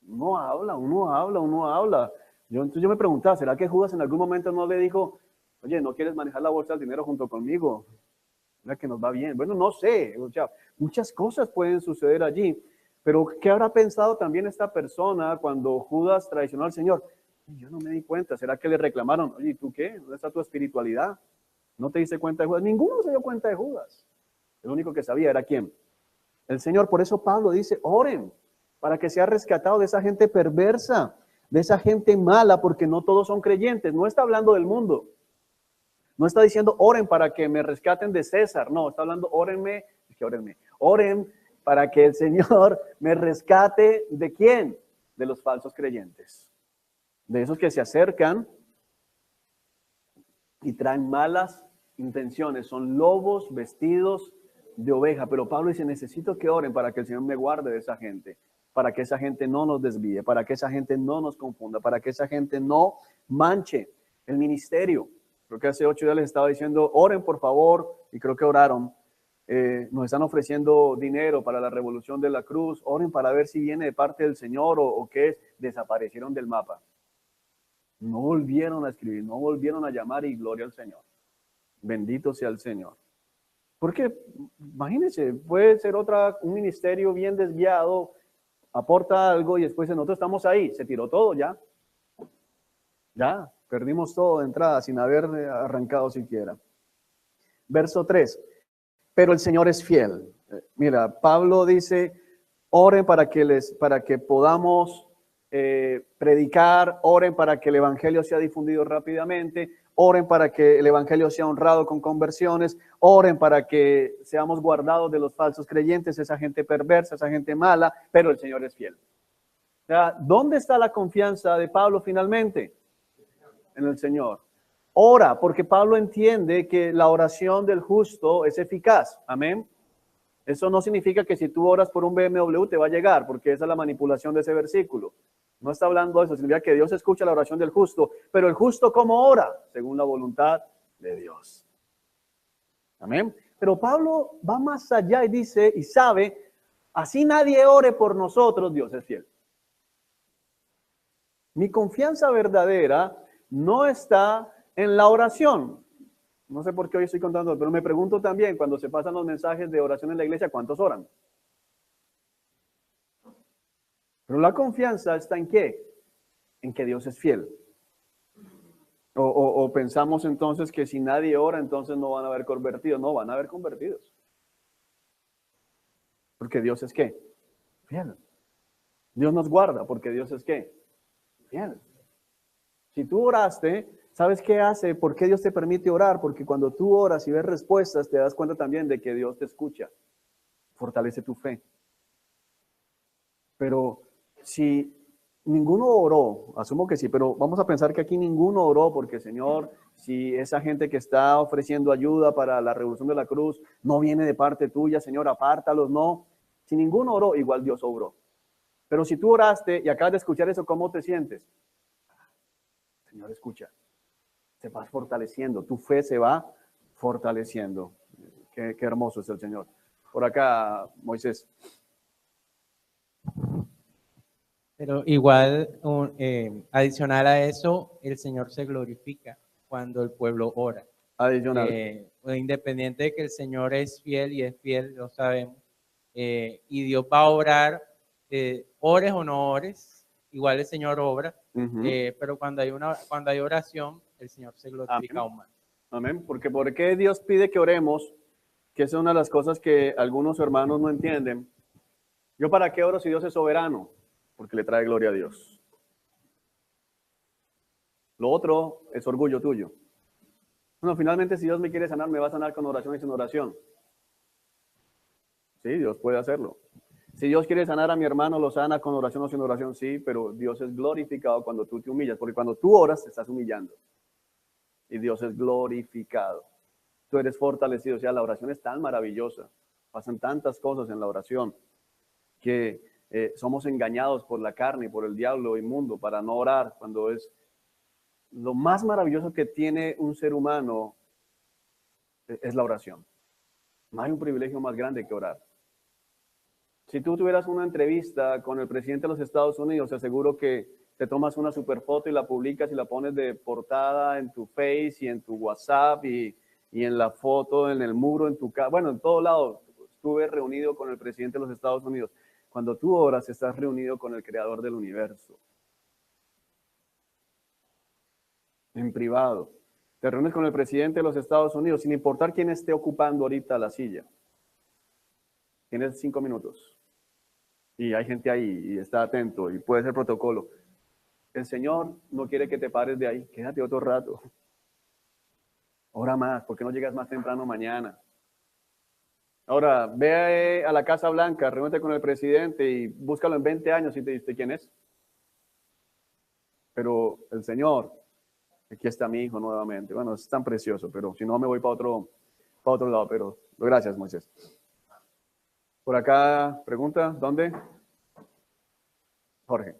Uno habla, uno habla, uno habla. Entonces yo me preguntaba, ¿será que Judas en algún momento no le dijo, oye, ¿no quieres manejar la bolsa del dinero junto conmigo? Mira que nos va bien. Bueno, no sé, o sea, muchas cosas pueden suceder allí, pero ¿qué habrá pensado también esta persona cuando Judas traicionó al Señor? Yo no me di cuenta. ¿Será que le reclamaron, oye, ¿tú qué? ¿Dónde está tu espiritualidad? ¿No te diste cuenta de Judas? Ninguno se dio cuenta de Judas. El único que sabía era quién. El Señor. Por eso Pablo dice, oren para que sea rescatado de esa gente perversa, de esa gente mala, porque no todos son creyentes. No está hablando del mundo. No está diciendo oren para que me rescaten de César. No, está hablando oren para que el Señor me rescate de quién? De los falsos creyentes. De esos que se acercan y traen malas intenciones. Son lobos vestidos de oveja. Pero Pablo dice, necesito que oren para que el Señor me guarde de esa gente, para que esa gente no nos desvíe, para que esa gente no nos confunda, para que esa gente no manche el ministerio. Creo que hace 8 días les estaba diciendo, oren por favor, y creo que oraron. Nos están ofreciendo dinero para la revolución de la cruz. Oren para ver si viene de parte del Señor o qué es. Desaparecieron del mapa. No volvieron a escribir, no volvieron a llamar, y gloria al Señor. Bendito sea el Señor. Porque, imagínense, puede ser un ministerio bien desviado, aporta algo y después nosotros estamos ahí, se tiró todo ya. Ya, perdimos todo de entrada sin haber arrancado siquiera. Verso 3. Pero el Señor es fiel. Mira, Pablo dice, oren para que podamos predicar, oren para que el evangelio sea difundido rápidamente, oren para que el evangelio sea honrado con conversiones, oren para que seamos guardados de los falsos creyentes, esa gente perversa, esa gente mala, pero el Señor es fiel. O sea, ¿dónde está la confianza de Pablo finalmente? En el Señor. Ora, porque Pablo entiende que la oración del justo es eficaz. Amén. Eso no significa que si tú oras por un BMW te va a llegar, porque esa es la manipulación de ese versículo. No está hablando de eso, significa que Dios escucha la oración del justo, pero el justo ¿cómo ora? Según la voluntad de Dios. Amén. Pero Pablo va más allá y dice y sabe, así nadie ore por nosotros, Dios es fiel. Mi confianza verdadera no está en la oración. No sé por qué hoy estoy contando, pero me pregunto también, cuando se pasan los mensajes de oración en la iglesia, ¿cuántos oran? Pero la confianza está en ¿qué? En que Dios es fiel. O pensamos entonces que si nadie ora, entonces no van a haber convertidos. No, van a haber convertidos. Porque Dios es ¿qué? Fiel. Dios nos guarda porque Dios es ¿qué? Fiel. Si tú oraste, ¿sabes qué hace? ¿Por qué Dios te permite orar? Porque cuando tú oras y ves respuestas, te das cuenta también de que Dios te escucha. Fortalece tu fe. Pero si Ninguno oró, asumo que sí, pero vamos a pensar que aquí ninguno oró porque, Señor, si esa gente que está ofreciendo ayuda para la revolución de la cruz no viene de parte tuya, Señor, apártalos, no. Si ninguno oró, igual Dios obró. Pero si tú oraste y acabas de escuchar eso, ¿cómo te sientes? Señor, escucha, te vas fortaleciendo, tu fe se va fortaleciendo. Qué hermoso es el Señor. Por acá, Moisés. Pero igual, adicional a eso, el Señor se glorifica cuando el pueblo ora. Adicional. Independiente de que el Señor es fiel y es fiel, lo sabemos, y Dios va a obrar, ores o no ores, igual el Señor obra, pero cuando hay oración, el Señor se glorifica aún más. Amén. Porque ¿por qué Dios pide que oremos? Que esa es una de las cosas que algunos hermanos no entienden. ¿Yo para qué oro si Dios es soberano? Porque le trae gloria a Dios. Lo otro es orgullo tuyo. Bueno, finalmente si Dios me quiere sanar, me va a sanar con oración y sin oración. Sí, Dios puede hacerlo. Si Dios quiere sanar a mi hermano, lo sana con oración o sin oración, sí, pero Dios es glorificado cuando tú te humillas, porque cuando tú oras te estás humillando. Y Dios es glorificado. Tú eres fortalecido, o sea, la oración es tan maravillosa. Pasan tantas cosas en la oración que somos engañados por la carne y por el diablo inmundo para no orar, cuando es lo más maravilloso que tiene un ser humano es la oración. No hay un privilegio más grande que orar. Si tú tuvieras una entrevista con el presidente de los Estados Unidos, te aseguro que te tomas una super foto y la publicas y la pones de portada en tu Face y en tu WhatsApp y en la foto, en el muro, en tu casa, bueno, en todo lado. Estuve reunido con el presidente de los Estados Unidos. Cuando tú oras, estás reunido con el creador del universo. En privado. Te reúnes con el presidente de los Estados Unidos, sin importar quién esté ocupando ahorita la silla. Tienes 5 minutos. Y hay gente ahí y está atento y puede ser protocolo. El Señor no quiere que te pares de ahí. Quédate otro rato. Ora más. ¿Por qué no llegas más temprano mañana? Ahora, ve a la Casa Blanca, reúnete con el presidente y búscalo en 20 años y te dice quién es. Pero el Señor, aquí está mi hijo nuevamente. Bueno, es tan precioso, pero si no me voy para otro lado. Pero gracias, Moisés. Por acá, pregunta, ¿dónde? Jorge.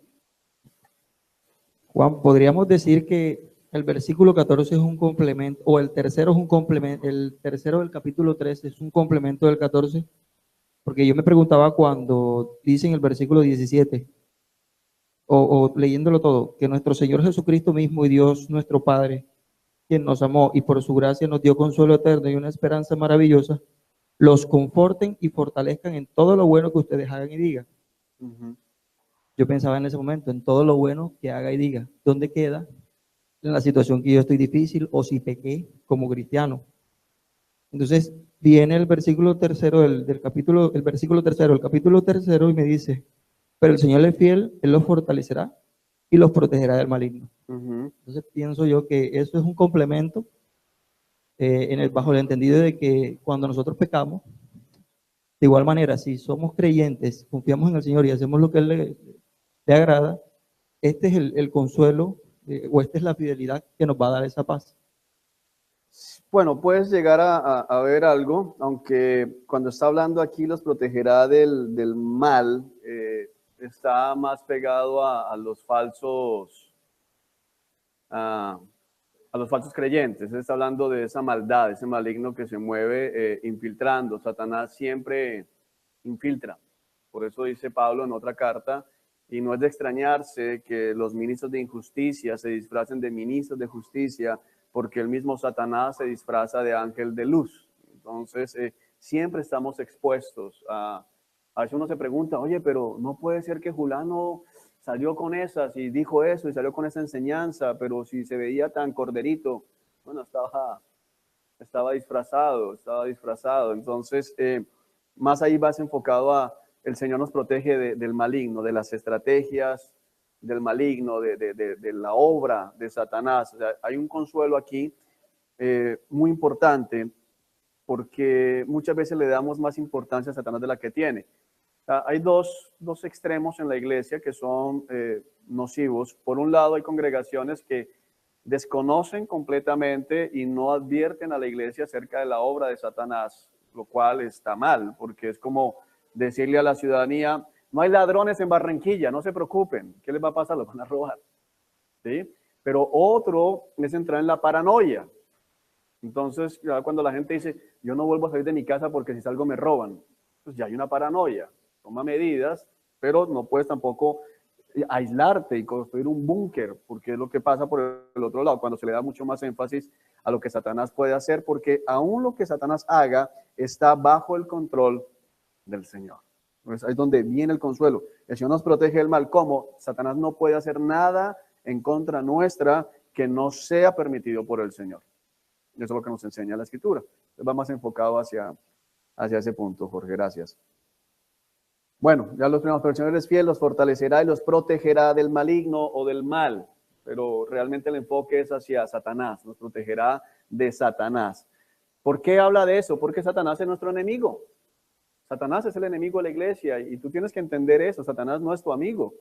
Juan, podríamos decir que el versículo 14 es un complemento, o el tercero es un complemento, el tercero del capítulo 13 es un complemento del 14, porque yo me preguntaba cuando dice en el versículo 17, o leyéndolo todo, que nuestro Señor Jesucristo mismo y Dios nuestro Padre, quien nos amó y por su gracia nos dio consuelo eterno y una esperanza maravillosa, los conforten y fortalezcan en todo lo bueno que ustedes hagan y digan. Yo pensaba en ese momento, en todo lo bueno que haga y diga. ¿Dónde queda en la situación que yo estoy difícil o si pequé como cristiano? Entonces viene el versículo tercero del capítulo, el versículo tercero, el capítulo tercero y me dice, pero el Señor es fiel, Él los fortalecerá y los protegerá del maligno. Entonces pienso yo que eso es un complemento bajo el entendido de que cuando nosotros pecamos, de igual manera, si somos creyentes, confiamos en el Señor y hacemos lo que Él le agrada, este es el consuelo o esta es la fidelidad que nos va a dar esa paz. Bueno, puedes llegar a ver algo, aunque cuando está hablando aquí los protegerá del mal, está más pegado a los falsos, a los falsos creyentes. Está hablando de esa maldad, ese maligno que se mueve infiltrando. Satanás siempre infiltra. Por eso dice Pablo en otra carta, y no es de extrañarse que los ministros de injusticia se disfracen de ministros de justicia, porque el mismo Satanás se disfraza de ángel de luz. Entonces, siempre estamos expuestos a veces uno se pregunta, oye, pero no puede ser que Julano salió con esas y dijo eso y salió con esa enseñanza, pero si se veía tan corderito, bueno, estaba disfrazado. Entonces, más ahí vas enfocado a el Señor nos protege del maligno, de las estrategias del maligno, de la obra de Satanás. O sea, hay un consuelo aquí muy importante porque muchas veces le damos más importancia a Satanás de la que tiene. Hay dos extremos en la iglesia que son nocivos. Por un lado, hay congregaciones que desconocen completamente y no advierten a la iglesia acerca de la obra de Satanás, lo cual está mal, porque es como decirle a la ciudadanía, no hay ladrones en Barranquilla, no se preocupen, ¿qué les va a pasar? Los van a robar. ¿Sí? Pero otro es entrar en la paranoia. Entonces, cuando la gente dice, yo no vuelvo a salir de mi casa porque si salgo me roban, pues ya hay una paranoia. Toma medidas, pero no puedes tampoco aislarte y construir un búnker, porque es lo que pasa por el otro lado, cuando se le da mucho más énfasis a lo que Satanás puede hacer, porque aún lo que Satanás haga está bajo el control del Señor. Pues ahí es donde viene el consuelo. El Señor nos protege del mal. ¿Cómo? Satanás no puede hacer nada en contra nuestra que no sea permitido por el Señor. Eso es lo que nos enseña la Escritura. Va más enfocado hacia ese punto, Jorge. Gracias. Bueno, ya los primeros, pero el Señor es fiel, los fortalecerá y los protegerá del maligno o del mal. Pero realmente el enfoque es hacia Satanás, nos protegerá de Satanás. ¿Por qué habla de eso? Porque Satanás es nuestro enemigo. Satanás es el enemigo de la iglesia y tú tienes que entender eso. Satanás no es tu amigo.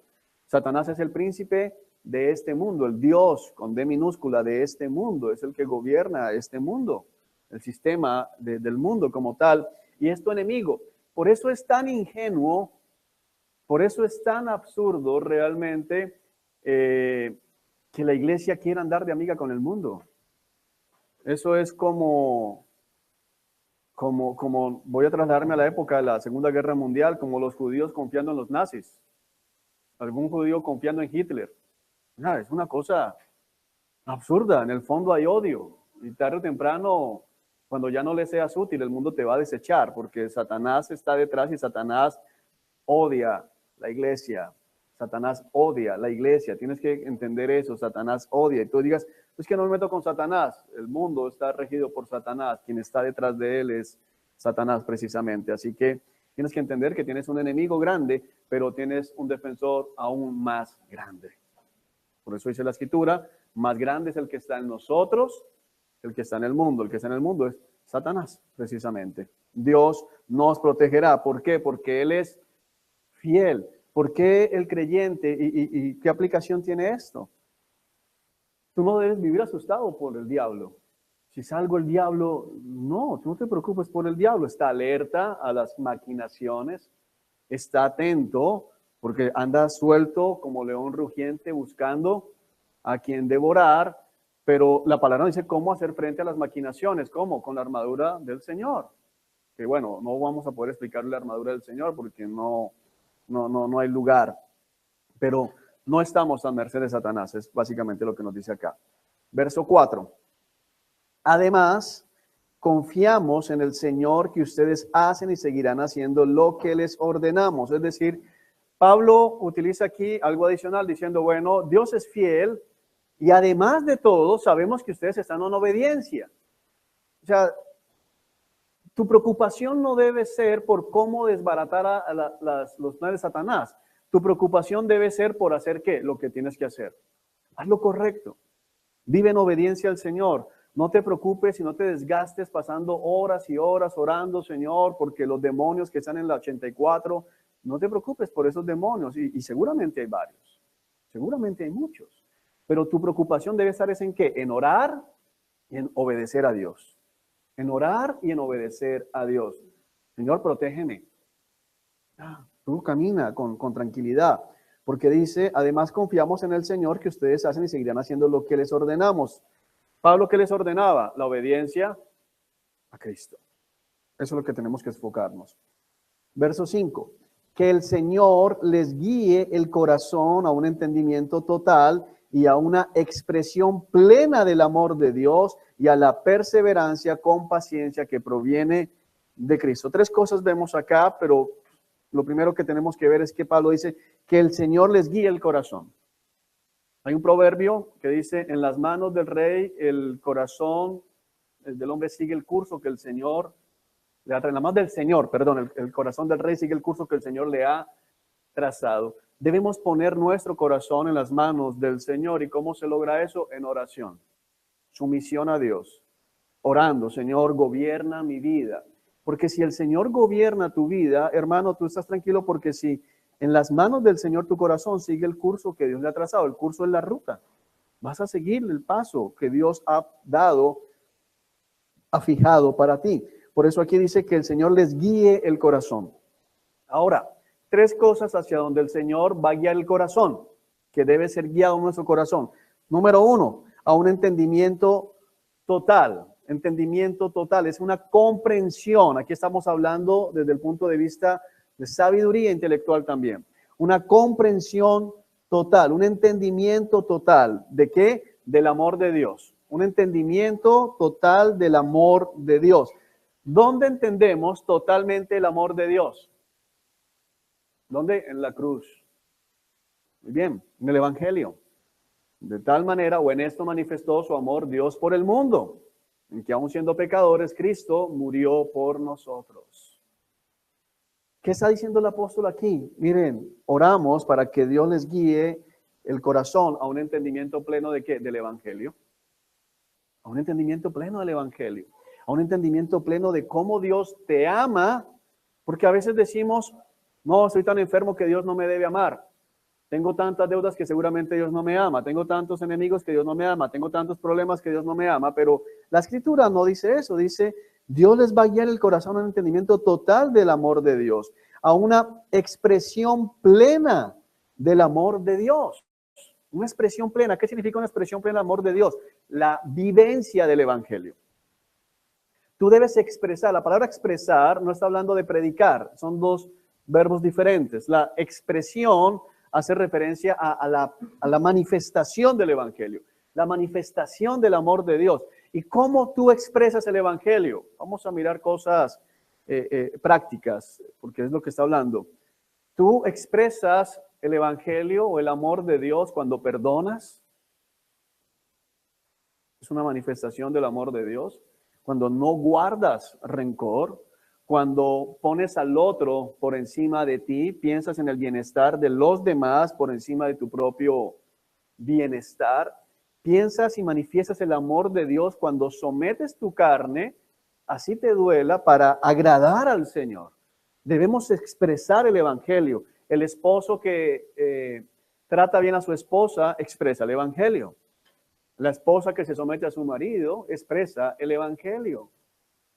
Satanás es el príncipe de este mundo, el Dios con D minúscula de este mundo, es el que gobierna este mundo, el sistema del mundo como tal, y es tu enemigo. Por eso es tan ingenuo, por eso es tan absurdo realmente que la iglesia quiera andar de amiga con el mundo. Eso es como voy a trasladarme a la época de la Segunda Guerra Mundial, como los judíos confiando en los nazis, algún judío confiando en Hitler. Es una cosa absurda, en el fondo hay odio, y tarde o temprano, cuando ya no le seas útil, el mundo te va a desechar, porque Satanás está detrás y Satanás odia la iglesia. Satanás odia la iglesia, tienes que entender eso, Satanás odia. Y tú digas, es que no me meto con Satanás, el mundo está regido por Satanás, quien está detrás de él es Satanás precisamente. Así que tienes que entender que tienes un enemigo grande, pero tienes un defensor aún más grande. Por eso dice la Escritura, más grande es el que está en nosotros, el que está en el mundo. El que está en el mundo es Satanás, precisamente. Dios nos protegerá. ¿Por qué? Porque Él es fiel. ¿Por qué el creyente y qué aplicación tiene esto? Tú no debes vivir asustado por el diablo. Si salgo el diablo, no, tú no te preocupes por el diablo. Está alerta a las maquinaciones, está atento, porque anda suelto como león rugiente buscando a quien devorar, pero la palabra dice cómo hacer frente a las maquinaciones. ¿Cómo? Con la armadura del Señor. Que bueno, no vamos a poder explicarle la armadura del Señor porque no hay lugar, pero no estamos a merced de Satanás, es básicamente lo que nos dice acá. Verso 4. Además, confiamos en el Señor que ustedes hacen y seguirán haciendo lo que les ordenamos. Es decir, Pablo utiliza aquí algo adicional diciendo, bueno, Dios es fiel y además de todo sabemos que ustedes están en obediencia. O sea, tu preocupación no debe ser por cómo desbaratar a los planes de Satanás. Tu preocupación debe ser por hacer ¿qué? Lo que tienes que hacer. Haz lo correcto. Vive en obediencia al Señor. No te preocupes y no te desgastes pasando horas y horas orando, Señor, porque los demonios que están en la 84, no te preocupes por esos demonios. Y seguramente hay varios. Seguramente hay muchos. Pero tu preocupación debe estar en ¿qué? En orar y en obedecer a Dios. En orar y en obedecer a Dios. Señor, protégeme. Tú camina con tranquilidad. Porque dice, además confiamos en el Señor que ustedes hacen y seguirán haciendo lo que les ordenamos. Pablo, ¿qué les ordenaba? La obediencia a Cristo. Eso es lo que tenemos que enfocarnos. Verso 5. Que el Señor les guíe el corazón a un entendimiento total y a una expresión plena del amor de Dios y a la perseverancia con paciencia que proviene de Cristo. Tres cosas vemos acá, pero lo primero que tenemos que ver es que Pablo dice que el Señor les guíe el corazón. Hay un proverbio que dice, en las manos del rey el corazón del hombre sigue el curso que el Señor le ha trazado. En las manos del Señor, perdón, el corazón del rey sigue el curso que el Señor le ha trazado. Debemos poner nuestro corazón en las manos del Señor. ¿Y cómo se logra eso? En oración. Sumisión a Dios. Orando, Señor, gobierna mi vida. Porque si el Señor gobierna tu vida, hermano, tú estás tranquilo porque si en las manos del Señor tu corazón sigue el curso que Dios le ha trazado, el curso es la ruta. Vas a seguir el paso que Dios ha dado, ha fijado para ti. Por eso aquí dice que el Señor les guíe el corazón. Ahora, 3 cosas hacia donde el Señor va a guiar el corazón, que debe ser guiado en nuestro corazón. Número 1, a un entendimiento total. Entendimiento total, es una comprensión. Aquí estamos hablando desde el punto de vista de sabiduría intelectual también. Una comprensión total, un entendimiento total. ¿De qué? Del amor de Dios. Un entendimiento total del amor de Dios. ¿Dónde entendemos totalmente el amor de Dios? ¿Dónde? En la cruz. Muy bien, en el Evangelio. De tal manera, o en esto manifestó su amor Dios por el mundo, en que aun siendo pecadores, Cristo murió por nosotros. ¿Qué está diciendo el apóstol aquí? Miren, oramos para que Dios les guíe el corazón a un entendimiento pleno ¿de qué? Del Evangelio. A un entendimiento pleno del Evangelio. A un entendimiento pleno de cómo Dios te ama, porque a veces decimos, no, estoy tan enfermo que Dios no me debe amar. Tengo tantas deudas que seguramente Dios no me ama. Tengo tantos enemigos que Dios no me ama. Tengo tantos problemas que Dios no me ama. Pero la Escritura no dice eso. Dice, Dios les va a guiar el corazón a un entendimiento total del amor de Dios. A una expresión plena del amor de Dios. Una expresión plena. ¿Qué significa una expresión plena del amor de Dios? La vivencia del Evangelio. Tú debes expresar. La palabra expresar no está hablando de predicar. Son 2 verbos diferentes. La expresión hace referencia a la manifestación del Evangelio, la manifestación del amor de Dios. ¿Y cómo tú expresas el Evangelio? Vamos a mirar cosas prácticas, porque es lo que está hablando. Tú expresas el Evangelio o el amor de Dios cuando perdonas. Es una manifestación del amor de Dios. Cuando no guardas rencor. Cuando pones al otro por encima de ti, piensas en el bienestar de los demás por encima de tu propio bienestar. Piensas y manifiestas el amor de Dios cuando sometes tu carne, así te duela, para agradar al Señor. Debemos expresar el Evangelio. El esposo que trata bien a su esposa expresa el Evangelio. La esposa que se somete a su marido expresa el Evangelio.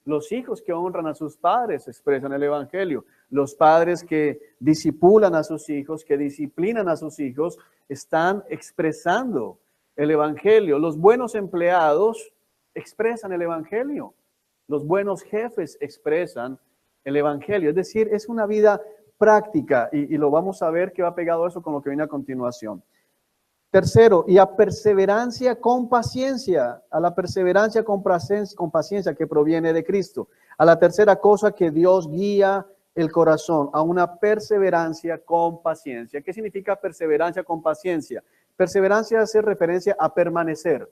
Los hijos que honran a sus padres expresan el Evangelio. Los padres que disipulan a sus hijos, que disciplinan a sus hijos, están expresando el Evangelio. Los buenos empleados expresan el Evangelio. Los buenos jefes expresan el Evangelio. Es decir, es una vida práctica y lo vamos a ver que va pegado eso con lo que viene a continuación. Tercero, y a perseverancia con paciencia, a la perseverancia con paciencia que proviene de Cristo. A la tercera cosa que Dios guía el corazón, a una perseverancia con paciencia. ¿Qué significa perseverancia con paciencia? Perseverancia hace referencia a permanecer.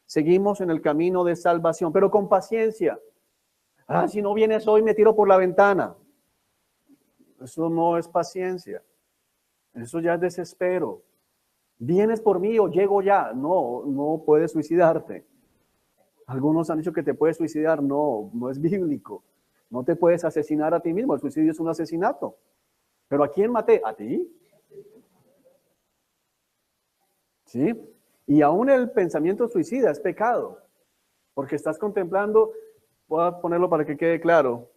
Seguimos en el camino de salvación, pero con paciencia. Si no vienes hoy me tiro por la ventana. Eso no es paciencia. Eso ya es desespero. ¿Vienes por mí o llego ya? No, no puedes suicidarte. Algunos han dicho que te puedes suicidar. No, no es bíblico. No te puedes asesinar a ti mismo. El suicidio es un asesinato. ¿Pero a quién maté? ¿A ti? ¿Sí? Y aún el pensamiento suicida es pecado. Porque estás contemplando, voy a ponerlo para que quede claro.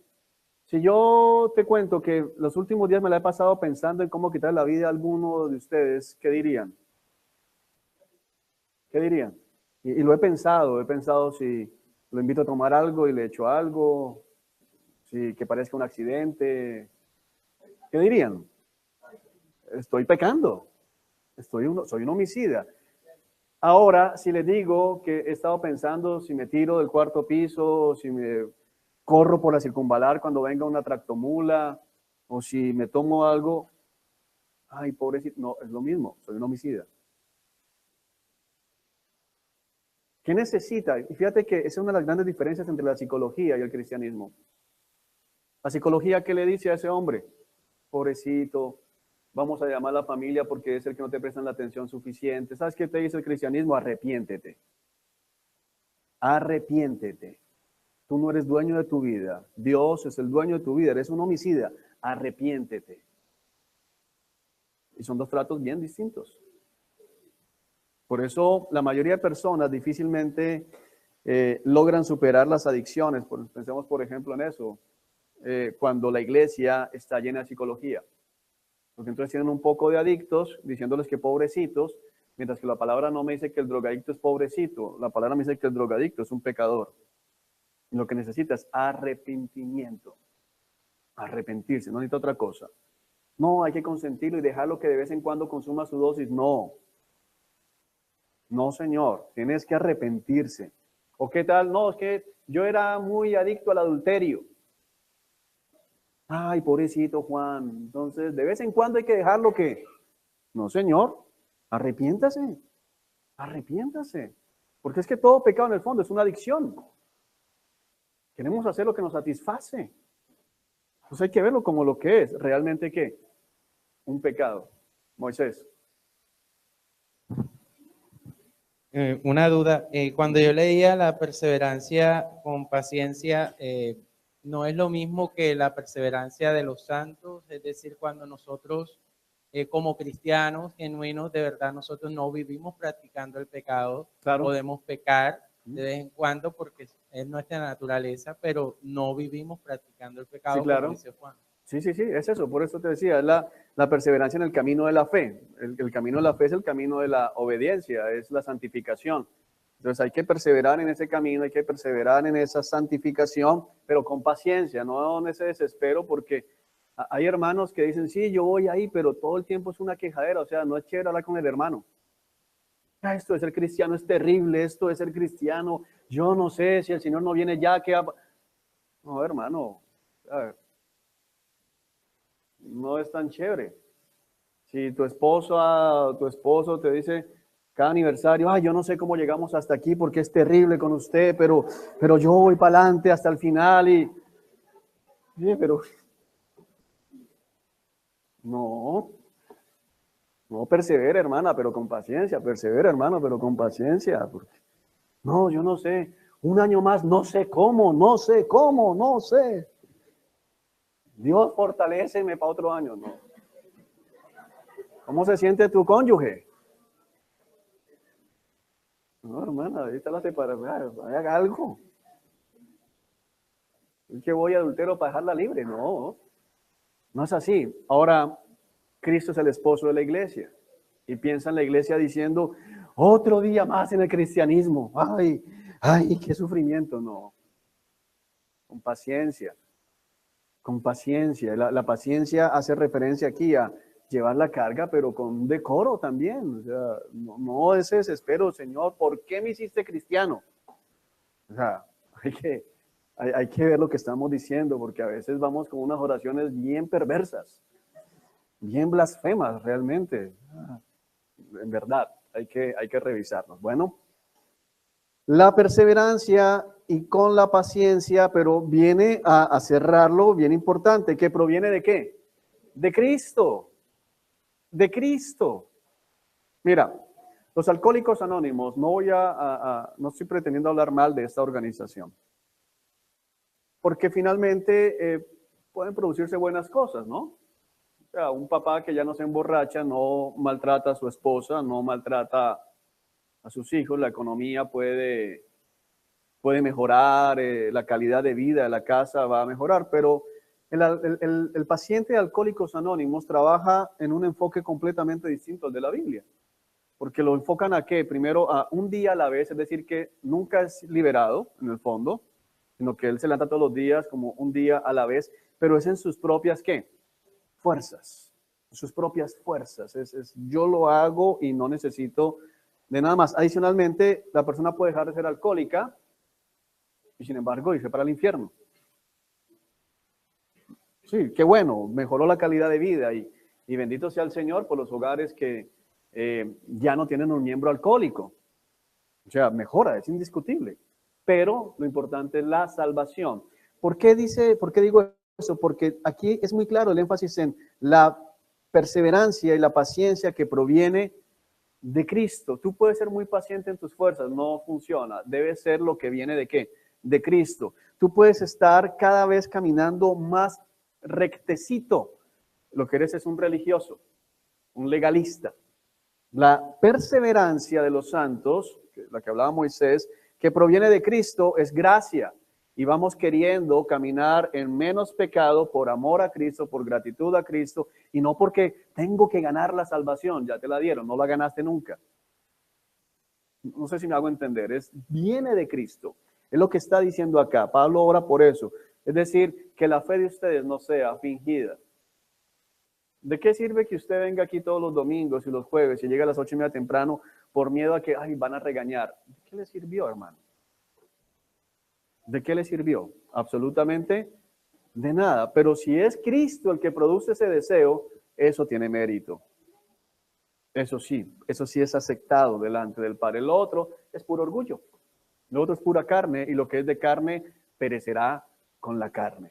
Si yo te cuento que los últimos días me la he pasado pensando en cómo quitar la vida a alguno de ustedes, ¿qué dirían? ¿Qué dirían? Y lo he pensado si lo invito a tomar algo y le echo algo, si que parezca un accidente. ¿Qué dirían? Estoy pecando, soy un homicida. Ahora, si les digo que he estado pensando si me tiro del 4º piso, si me corro por la circunvalar cuando venga una tractomula, o si me tomo algo, ay, pobrecito, no, es lo mismo, soy un homicida. ¿Qué necesita? Y fíjate que esa es una de las grandes diferencias entre la psicología y el cristianismo. La psicología, ¿qué le dice a ese hombre? Pobrecito, vamos a llamar a la familia porque es el que no te prestan la atención suficiente. ¿Sabes qué te dice el cristianismo? Arrepiéntete. Arrepiéntete. Tú no eres dueño de tu vida. Dios es el dueño de tu vida. Eres un homicida. Arrepiéntete. Y son dos tratos bien distintos. Por eso la mayoría de personas difícilmente logran superar las adicciones. Pensemos, por ejemplo, en eso. Cuando la iglesia está llena de psicología. Porque entonces tienen un poco de adictos diciéndoles que pobrecitos, mientras que la palabra no me dice que el drogadicto es pobrecito. La palabra me dice que el drogadicto es un pecador. Y lo que necesita es arrepentimiento. Arrepentirse, no necesita otra cosa. No, hay que consentirlo y dejarlo que de vez en cuando consuma su dosis. No. No, señor. Tienes que arrepentirse. ¿O qué tal? No, es que yo era muy adicto al adulterio. Ay, pobrecito Juan. Entonces, de vez en cuando hay que dejarlo que... No, señor. Arrepiéntase. Arrepiéntase. Porque es que todo pecado en el fondo es una adicción. Queremos hacer lo que nos satisface. Pues hay que verlo como lo que es. ¿Realmente qué? Un pecado. Moisés. Una duda. Cuando yo leía la perseverancia con paciencia, no es lo mismo que la perseverancia de los santos, es decir, cuando nosotros como cristianos genuinos, de verdad, nosotros no vivimos practicando el pecado, Claro. podemos pecar de vez en cuando porque es nuestra naturaleza, pero no vivimos practicando el pecado, Sí, claro. como dice Juan. Sí, es eso. Por eso te decía, es la perseverancia en el camino de la fe. El camino de la fe es el camino de la obediencia, es la santificación. Entonces hay que perseverar en ese camino, hay que perseverar en esa santificación, pero con paciencia, no en ese desespero, porque hay hermanos que dicen, sí, yo voy ahí, pero todo el tiempo es una quejadera, o sea, no es chévere hablar con el hermano. Esto de ser cristiano es terrible, esto de ser cristiano, yo no sé si el Señor no viene ya, ¿qué va? No, hermano, a ver, no es tan chévere. Si tu esposo te dice cada aniversario, ay, yo no sé cómo llegamos hasta aquí porque es terrible con usted, pero yo voy para adelante hasta el final y... Sí, pero... No, persevera, hermana, pero con paciencia, persevera, hermano, pero con paciencia. Porque... No, yo no sé, un año más, no sé cómo, no sé. Dios fortaléceme para otro año, no. ¿Cómo se siente tu cónyuge? No, hermana, ahí está la separación, haga algo. Es que voy adultero para dejarla libre, no. No es así. Ahora, Cristo es el esposo de la iglesia. Y piensa en la iglesia diciendo, otro día más en el cristianismo. Ay, qué sufrimiento. No. Con paciencia. Con paciencia. La paciencia hace referencia aquí a llevar la carga, pero con decoro también. O sea, no ese desespero, Señor, ¿por qué me hiciste cristiano? O sea, hay que ver lo que estamos diciendo, porque a veces vamos con unas oraciones bien perversas, bien blasfemas realmente. En verdad, hay que revisarnos. Bueno, la perseverancia y con la paciencia, pero viene a cerrarlo, bien importante, que proviene de ¿qué? De Cristo. De Cristo. Mira, los Alcohólicos Anónimos, no estoy pretendiendo hablar mal de esta organización, porque finalmente pueden producirse buenas cosas, ¿no? O sea, un papá que ya no se emborracha, no maltrata a su esposa, no maltrata a sus hijos, la economía puede mejorar, la calidad de vida de la casa va a mejorar, pero el paciente de Alcohólicos Anónimos trabaja en un enfoque completamente distinto al de la Biblia, porque lo enfocan a ¿qué? Primero a un día a la vez, es decir, que nunca es liberado en el fondo, sino que él se levanta todos los días como un día a la vez, pero es en sus propias ¿qué? Fuerzas, sus propias fuerzas. Yo lo hago y no necesito de nada más. Adicionalmente, la persona puede dejar de ser alcohólica y sin embargo irse para el infierno. Sí, qué bueno, mejoró la calidad de vida y bendito sea el Señor por los hogares que ya no tienen un miembro alcohólico. O sea, mejora, es indiscutible. Pero lo importante es la salvación. ¿Por qué digo eso? Porque aquí es muy claro el énfasis en la perseverancia y la paciencia que proviene de Cristo. Tú puedes ser muy paciente en tus fuerzas, no funciona. Debe ser lo que viene de ¿qué? de Cristo. Tú puedes estar cada vez caminando más rectecito. Lo que eres es un religioso, un legalista. La perseverancia de los santos, la que hablaba Moisés, que proviene de Cristo, es gracia. Y vamos queriendo caminar en menos pecado por amor a Cristo, por gratitud a Cristo, y no porque tengo que ganar la salvación. Ya te la dieron, no la ganaste nunca. No sé si me hago entender. Viene de Cristo. Es lo que está diciendo acá. Pablo ora por eso. Es decir, que la fe de ustedes no sea fingida. ¿De qué sirve que usted venga aquí todos los domingos y los jueves y llegue a las 8:30 temprano por miedo a que van a regañar? ¿De qué le sirvió, hermano? ¿De qué le sirvió? Absolutamente de nada. Pero si es Cristo el que produce ese deseo, eso tiene mérito. Eso sí es aceptado delante del Padre. Lo otro es puro orgullo. Lo otro es pura carne y lo que es de carne perecerá con la carne.